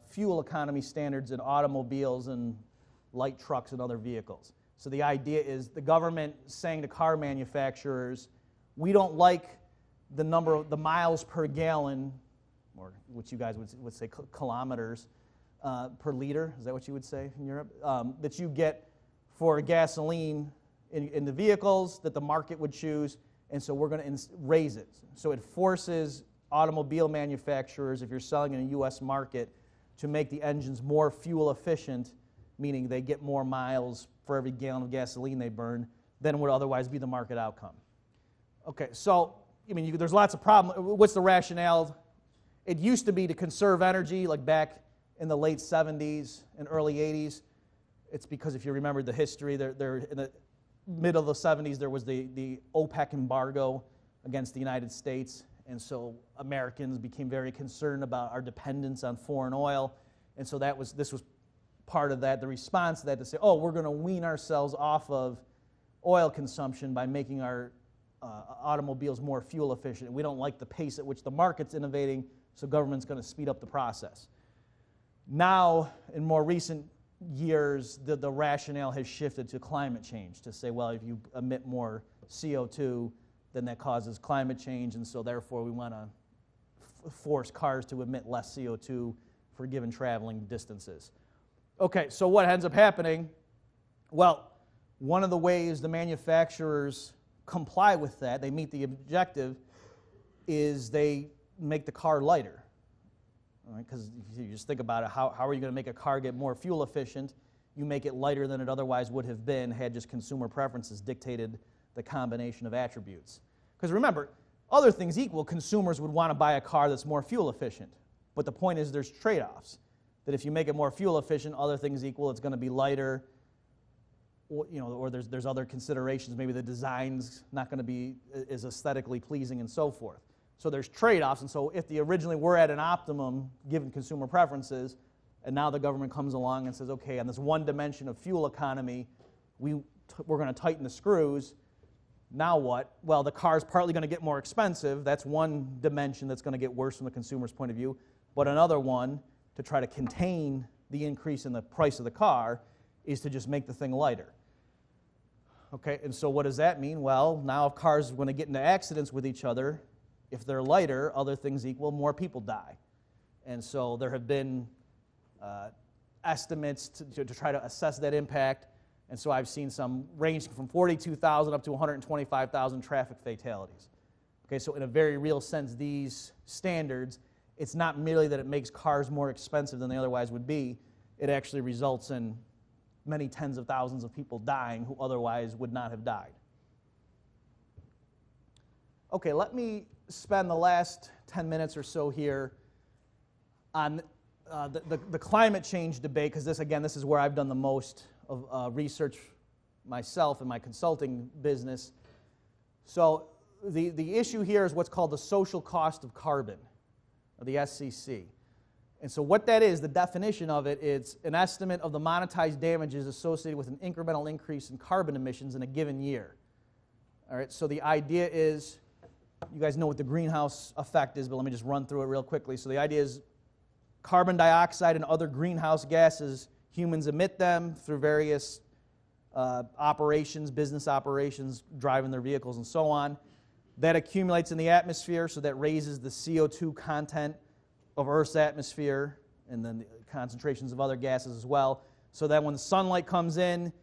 fuel economy standards in automobiles and light trucks and other vehicles. So the idea is the government saying to car manufacturers, we don't like the number of the miles per gallon, or which you guys would say kilometers per liter, is that what you would say in Europe, that you get for gasoline in the vehicles that the market would choose, and so we're going to raise it. So it forces automobile manufacturers, if you're selling in a U.S. market, to make the engines more fuel efficient, meaning they get more miles for every gallon of gasoline they burn than would otherwise be the market outcome. Okay, so there's lots of problems. What's the rationale? It used to be to conserve energy, like back in the late 70s and early 80s. It's because if you remember the history, in the middle of the 70s, there was the OPEC embargo against the United States, and so Americans became very concerned about our dependence on foreign oil, and so this was part of that, the response to that, to say, we're going to wean ourselves off of oil consumption by making our automobiles more fuel efficient. We don't like the pace at which the market's innovating, so government's going to speed up the process. Now, in more recent years, the rationale has shifted to climate change, to say, well, if you emit more CO2, then that causes climate change, and so therefore we want to force cars to emit less CO2 for given traveling distances. Okay, so what ends up happening? Well, one of the ways the manufacturers comply with that, they meet the objective, is they make the car lighter. Because if you just think about it, how are you going to make a car get more fuel efficient? you make it lighter than it otherwise would have been had just consumer preferences dictated the combination of attributes. Because remember, other things equal, consumers would want to buy a car that's more fuel efficient. But the point is there's trade-offs. That if you make it more fuel efficient, other things equal, it's going to be lighter, or there's other considerations. Maybe the design's not going to be as aesthetically pleasing and so forth. So there's trade-offs, and so if originally we're at an optimum given consumer preferences, and now the government comes along and says, okay, on this one dimension of fuel economy, we're going to tighten the screws. Now what? Well, the car's partly going to get more expensive. That's one dimension that's going to get worse from the consumer's point of view. But another one, to try to contain the increase in the price of the car, is to just make the thing lighter. Okay, and so what does that mean? Well, now if cars are going to get into accidents with each other, if they're lighter, other things equal, more people die. And so there have been estimates to try to assess that impact. And so I've seen some ranging from 42,000 up to 125,000 traffic fatalities. Okay, so in a very real sense, these standards, it's not merely that it makes cars more expensive than they otherwise would be, it actually results in many tens of thousands of people dying who otherwise would not have died. Okay, let me spend the last 10 minutes or so here on the climate change debate, because this is where I've done the most of research myself in my consulting business. So the issue here is what's called the social cost of carbon, or the SCC. And so what that is, the definition of it, it's an estimate of the monetized damages associated with an incremental increase in carbon emissions in a given year. All right, so the idea is, you guys know what the greenhouse effect is, but let me just run through it real quickly. So the idea is carbon dioxide and other greenhouse gases, humans emit them through various operations, business operations, driving their vehicles and so on. That accumulates in the atmosphere, so that raises the CO2 content of Earth's atmosphere, and then the concentrations of other gases as well. So that when the sunlight comes in,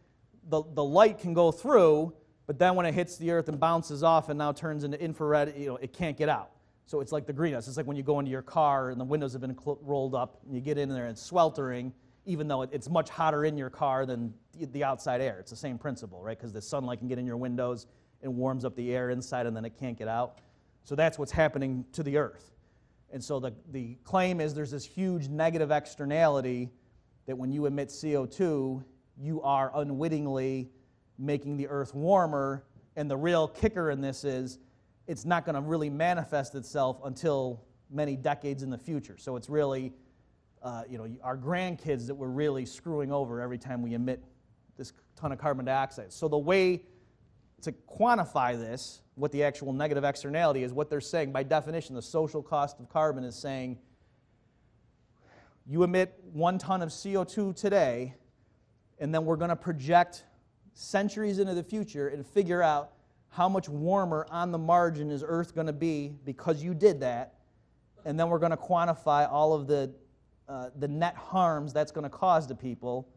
the light can go through, but then when it hits the Earth and bounces off and now turns into infrared, it can't get out. So it's like the greenhouse. It's like when you go into your car and the windows have been rolled up, and you get in there and it's sweltering, even though it's much hotter in your car than the outside air. It's the same principle, right? Because the sunlight can get in your windows and warms up the air inside, and then it can't get out. So that's what's happening to the Earth. And so the claim is there's this huge negative externality that when you emit CO2, you are unwittingly making the Earth warmer, and the real kicker in this is it's not going to really manifest itself until many decades in the future. So it's really our grandkids that we're really screwing over every time we emit this ton of carbon dioxide. So the way to quantify this, what the actual negative externality is, what they're saying, by definition, the social cost of carbon is saying you emit 1 ton of CO2 today, and then we're going to project centuries into the future and figure out how much warmer on the margin is Earth going to be because you did that, and then we're going to quantify all of the net harms that's going to cause to people,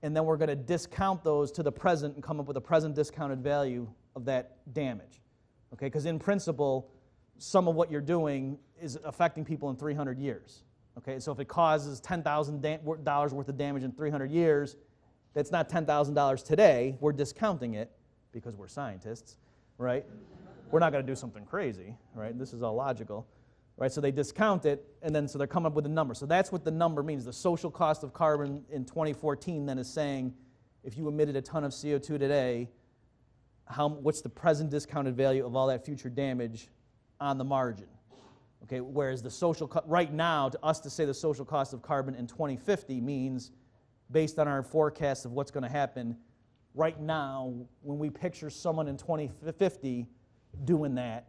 and then we're going to discount those to the present and come up with a present discounted value of that damage. Okay, because in principle, some of what you're doing is affecting people in 300 years. Okay, so if it causes $10,000 worth of damage in 300 years, that's not $10,000 today. We're discounting it because we're scientists, right? We're not going to do something crazy, right? This is all logical, right? So they discount it, and then so they're coming up with a number. So that's what the number means. The social cost of carbon in 2014 then is saying, if you emitted a ton of CO2 today, what's the present discounted value of all that future damage on the margin? Okay, whereas the right now, to us to say the social cost of carbon in 2050 means, based on our forecast of what's going to happen, right now, when we picture someone in 2050 doing that,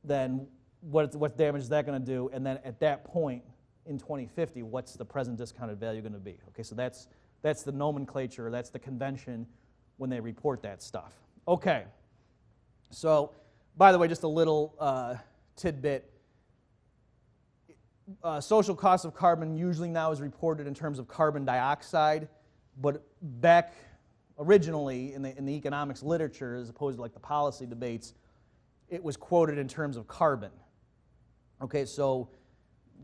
then what damage is that going to do? And then at that point in 2050, what's the present discounted value going to be? Okay, so that's the nomenclature, that's the convention when they report that stuff. Okay, so by the way, just a little tidbit. Social cost of carbon usually now is reported in terms of carbon dioxide, but back originally in the economics literature, as opposed to like the policy debates, it was quoted in terms of carbon. Okay, so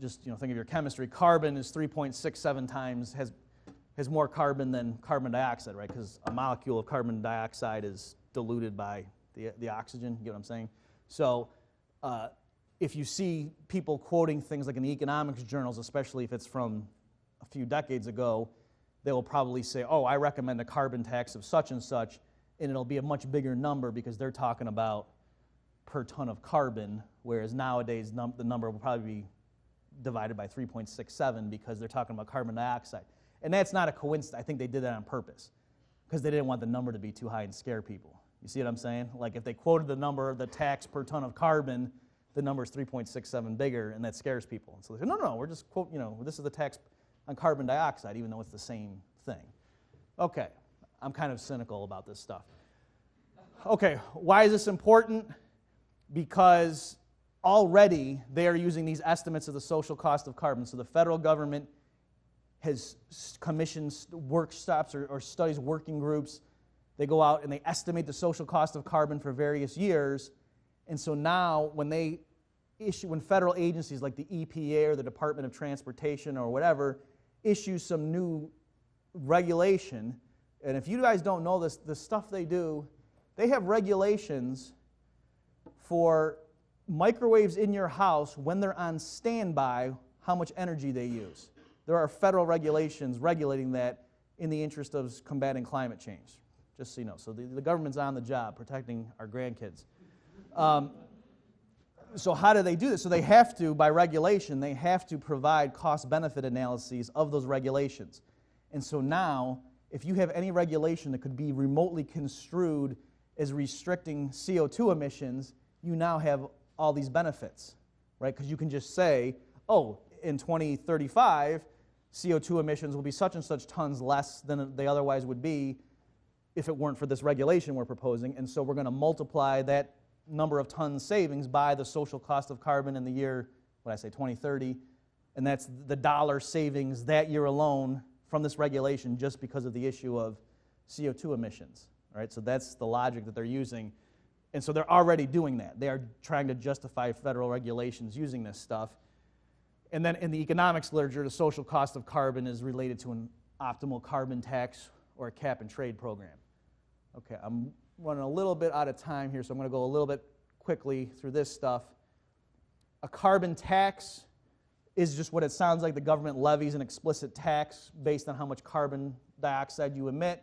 just think of your chemistry. Carbon is 3.67 times has has more carbon than carbon dioxide, right? Because a molecule of carbon dioxide is diluted by the oxygen, you get what I'm saying? So if you see people quoting things like in the economics journals, especially if it's from a few decades ago, they will probably say, oh, I recommend a carbon tax of such and such, and it'll be a much bigger number because they're talking about per ton of carbon, whereas nowadays the number will probably be divided by 3.67 because they're talking about carbon dioxide. And that's not a coincidence. I think they did that on purpose because they didn't want the number to be too high and scare people. You see what I'm saying? Like if they quoted the number, the tax per ton of carbon, the number is 3.67 bigger, and that scares people. And so they say, no, we're just quote, this is the tax on carbon dioxide, even though it's the same thing. Okay, I'm kind of cynical about this stuff. Okay, why is this important? Because already they are using these estimates of the social cost of carbon. So the federal government has commissioned workshops or studies, working groups. They go out and they estimate the social cost of carbon for various years. And so now when federal agencies like the EPA or the Department of Transportation or whatever issue some new regulation, and if you guys don't know this, the stuff they do, they have regulations for microwaves in your house when they're on standby, how much energy they use. There are federal regulations regulating that in the interest of combating climate change, just so you know. So the government's on the job protecting our grandkids. So how do they do this? So they have to, by regulation, they have to provide cost-benefit analyses of those regulations. And so now, if you have any regulation that could be remotely construed as restricting CO2 emissions, you now have all these benefits, right? Because you can just say, oh, in 2035, CO2 emissions will be such and such tons less than they otherwise would be if it weren't for this regulation we're proposing. And so we're going to multiply that number of tons savings by the social cost of carbon in the year, 2030, and that's the dollar savings that year alone from this regulation just because of the issue of CO2 emissions, right? So that's the logic that they're using, and so they're already doing that. They are trying to justify federal regulations using this stuff. And then in the economics literature, the social cost of carbon is related to an optimal carbon tax or a cap and trade program. Okay, I'm running a little bit out of time here, so I'm going to go a little bit quickly through this stuff. A carbon tax is just what it sounds like. The government levies an explicit tax based on how much carbon dioxide you emit.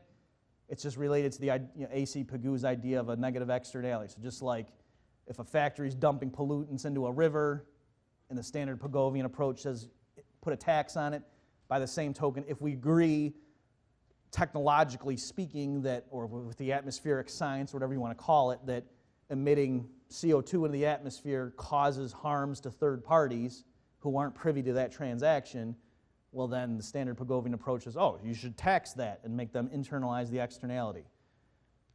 It's just related to the A.C. Pagu's idea of a negative externality. So just like if a factory is dumping pollutants into a river, and the standard Pagovian approach says put a tax on it, by the same token, if we agree technologically speaking that, or with the atmospheric science, whatever you want to call it, that emitting CO2 into the atmosphere causes harms to third parties who aren't privy to that transaction, well then the standard Pagovian approach is, oh, you should tax that and make them internalize the externality.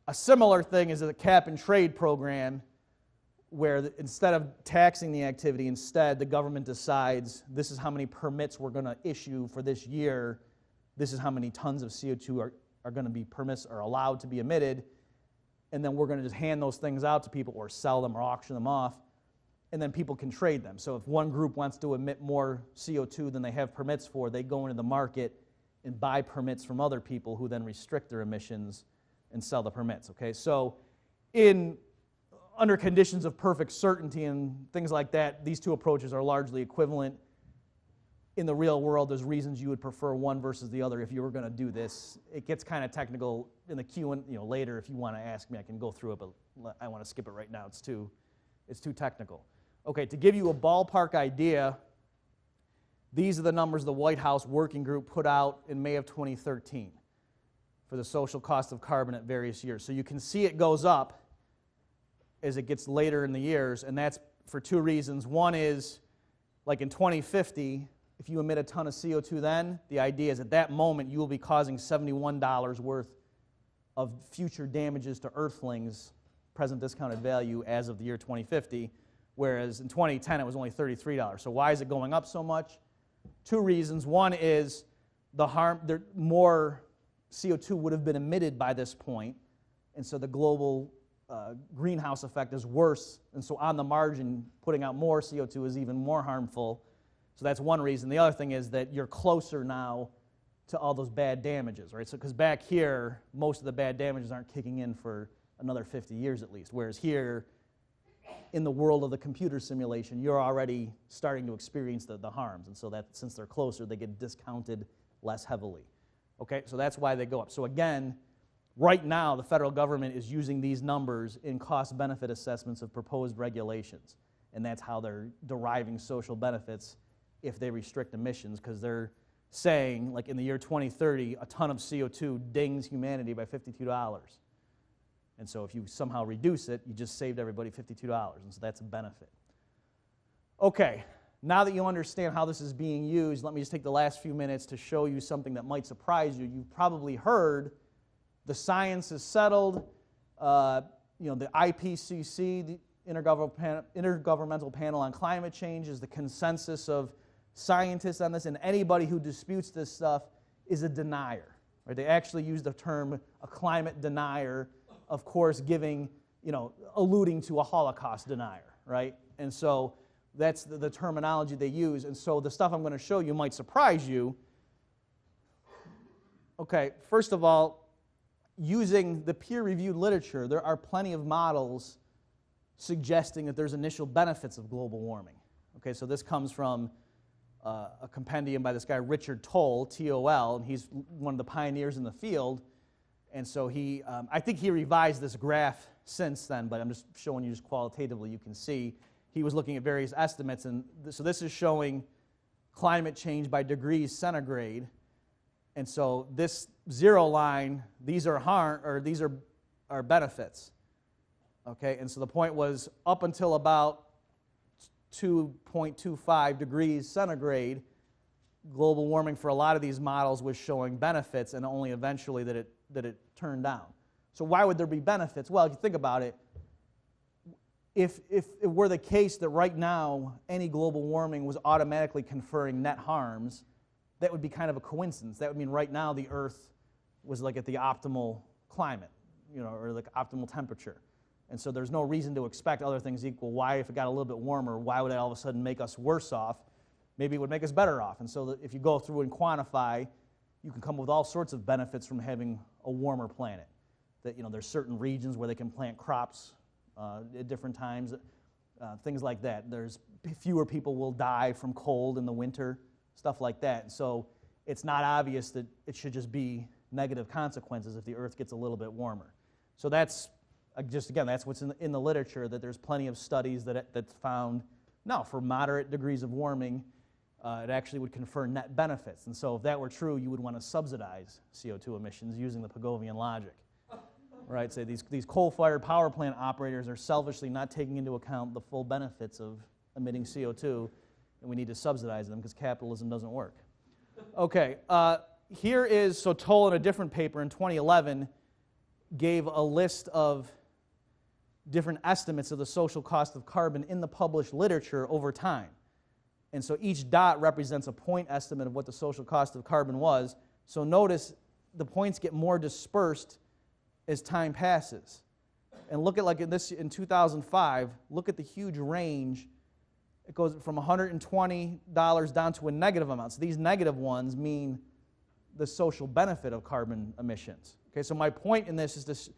A similar thing is a cap and trade program where instead of taxing the activity, instead the government decides this is how many permits we're going to issue for this year, this is how many tons of CO2 are going to be or allowed to be emitted, and then we're going to just hand those things out to people or sell them or auction them off, and then people can trade them. So if one group wants to emit more CO2 than they have permits for, they go into the market and buy permits from other people who then restrict their emissions and sell the permits. Okay, so under conditions of perfect certainty and things like that, these two approaches are largely equivalent. In the real world, there's reasons you would prefer one versus the other if you were going to do this. It gets kind of technical in the Q&A, later. If you want to ask me, I can go through it, but I want to skip it right now. It's too technical. Okay, to give you a ballpark idea, these are the numbers the White House Working Group put out in May of 2013 for the social cost of carbon at various years. So you can see it goes up as it gets later in the years, and that's for two reasons. One is, like in 2050, if you emit a ton of CO2 then, the idea is at that moment you will be causing $71 worth of future damages to earthlings, present discounted value as of the year 2050, whereas in 2010 it was only $33. So why is it going up so much? Two reasons. One is more CO2 would have been emitted by this point, and so the global greenhouse effect is worse, and so on the margin, putting out more CO2 is even more harmful. So that's one reason. The other thing is that you're closer now to all those bad damages, right? So because back here, most of the bad damages aren't kicking in for another 50 years at least, whereas here, in the world of the computer simulation, you're already starting to experience the harms, and so that since they're closer, they get discounted less heavily. Okay, so that's why they go up. So again, right now, the federal government is using these numbers in cost-benefit assessments of proposed regulations, and that's how they're deriving social benefits if they restrict emissions, because they're saying, like in the year 2030, a ton of CO2 dings humanity by $52. And so if you somehow reduce it, you just saved everybody $52, and so that's a benefit. Okay, now that you understand how this is being used, let me just take the last few minutes to show you something that might surprise you. You've probably heard the science is settled. The IPCC, the Intergovernmental Panel on Climate Change, is the consensus of scientists on this, and anybody who disputes this stuff is a denier. Right? They actually use the term a climate denier, of course, alluding to a Holocaust denier, right? And so that's the terminology they use. And so the stuff I'm going to show you might surprise you. Okay, first of all, using the peer-reviewed literature, there are plenty of models suggesting that there's initial benefits of global warming. Okay, so this comes from a compendium by this guy Richard Toll, T-O-L, and he's one of the pioneers in the field. And so I think he revised this graph since then, but I'm just showing you just qualitatively. You can see he was looking at various estimates, and so this is showing climate change by degrees centigrade. And so this zero line, these are benefits. Okay, and so the point was up until about 2.25 degrees centigrade, global warming for a lot of these models was showing benefits, and only eventually that it turned down. So why would there be benefits? Well, if you think about it, if it were the case that right now any global warming was automatically conferring net harms, that would be kind of a coincidence. That would mean right now the Earth was like at the optimal climate, or like optimal temperature. And so there's no reason to expect other things equal. Why, if it got a little bit warmer, why would that all of a sudden make us worse off? Maybe it would make us better off. And so if you go through and quantify, you can come up with all sorts of benefits from having a warmer planet. That there's certain regions where they can plant crops at different times, things like that. There's fewer people will die from cold in the winter, stuff like that. And so it's not obvious that it should just be negative consequences if the Earth gets a little bit warmer. So that's that's what's in the literature, that there's plenty of studies that found, no, for moderate degrees of warming, it actually would confer net benefits. And so if that were true, you would want to subsidize CO2 emissions using the Pigovian logic. Right? Say these coal-fired power plant operators are selfishly not taking into account the full benefits of emitting CO2, and we need to subsidize them because capitalism doesn't work. Okay, here is, so Toll in a different paper in 2011 gave a list of different estimates of the social cost of carbon in the published literature over time. And so each dot represents a point estimate of what the social cost of carbon was. So notice the points get more dispersed as time passes. And look at, like in 2005, look at the huge range. It goes from $120 down to a negative amount. So these negative ones mean the social benefit of carbon emissions. Okay, so my point in this is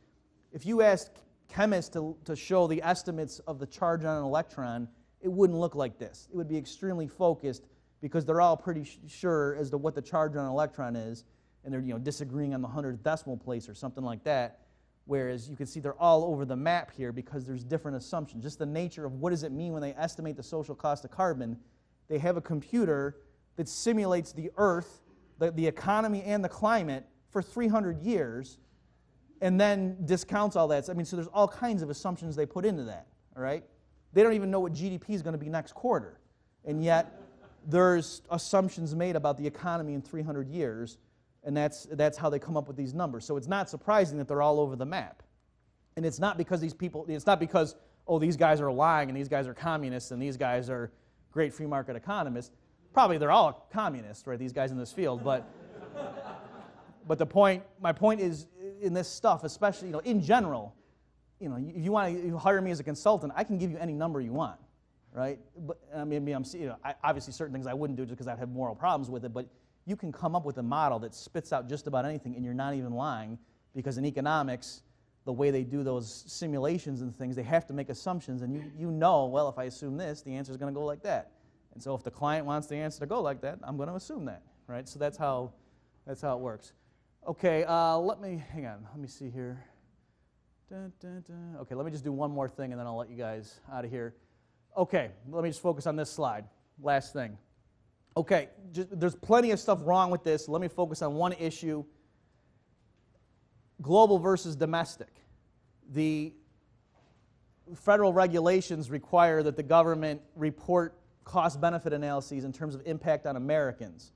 if you asked chemists to show the estimates of the charge on an electron, it wouldn't look like this. It would be extremely focused because they're all pretty sure as to what the charge on an electron is, and they're disagreeing on the 100th decimal place or something like that. Whereas you can see they're all over the map here because there's different assumptions. Just the nature of what does it mean when they estimate the social cost of carbon. They have a computer that simulates the Earth, the economy, and the climate for 300 years, and then discounts all that. So there's all kinds of assumptions they put into that. All right, they don't even know what GDP is going to be next quarter, and yet there's assumptions made about the economy in 300 years. And that's how they come up with these numbers. So it's not surprising that they're all over the map. And it's not because these guys are lying and these guys are communists and these guys are great free market economists. Probably they're all communists, right, these guys in this field. But my point is, in this stuff, especially, in general, if you want to hire me as a consultant, I can give you any number you want, right? But obviously certain things I wouldn't do just because I'd have moral problems with it, but you can come up with a model that spits out just about anything, and you're not even lying, because in economics, the way they do those simulations and things, they have to make assumptions, and you know, well, if I assume this, the answer is going to go like that. And so if the client wants the answer to go like that, I'm going to assume that, right? So that's how it works. Okay, hang on, let me see here. Okay, let me just do one more thing, and then I'll let you guys out of here. Okay, let me just focus on this slide. Last thing. Okay, there's plenty of stuff wrong with this. Let me focus on one issue. Global versus domestic. The federal regulations require that the government report cost-benefit analyses in terms of impact on Americans.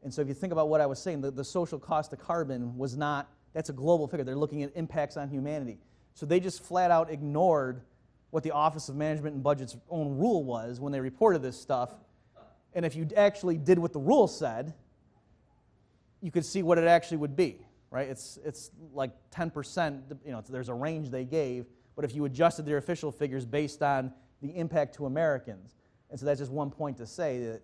And so if you think about what I was saying, the social cost of carbon was not, that's a global figure. They're looking at impacts on humanity. So they just flat out ignored what the Office of Management and Budget's own rule was when they reported this stuff. And if you actually did what the rule said, you could see what it actually would be, right? It's like 10%, there's a range they gave, but if you adjusted their official figures based on the impact to Americans, and so that's just one point to say that,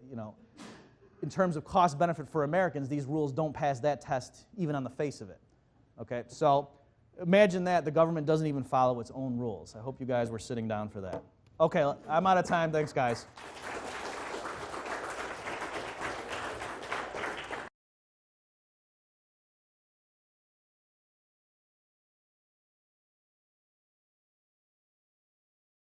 in terms of cost benefit for Americans, these rules don't pass that test even on the face of it, okay? So imagine that the government doesn't even follow its own rules. I hope you guys were sitting down for that. Okay, I'm out of time. Thanks, guys.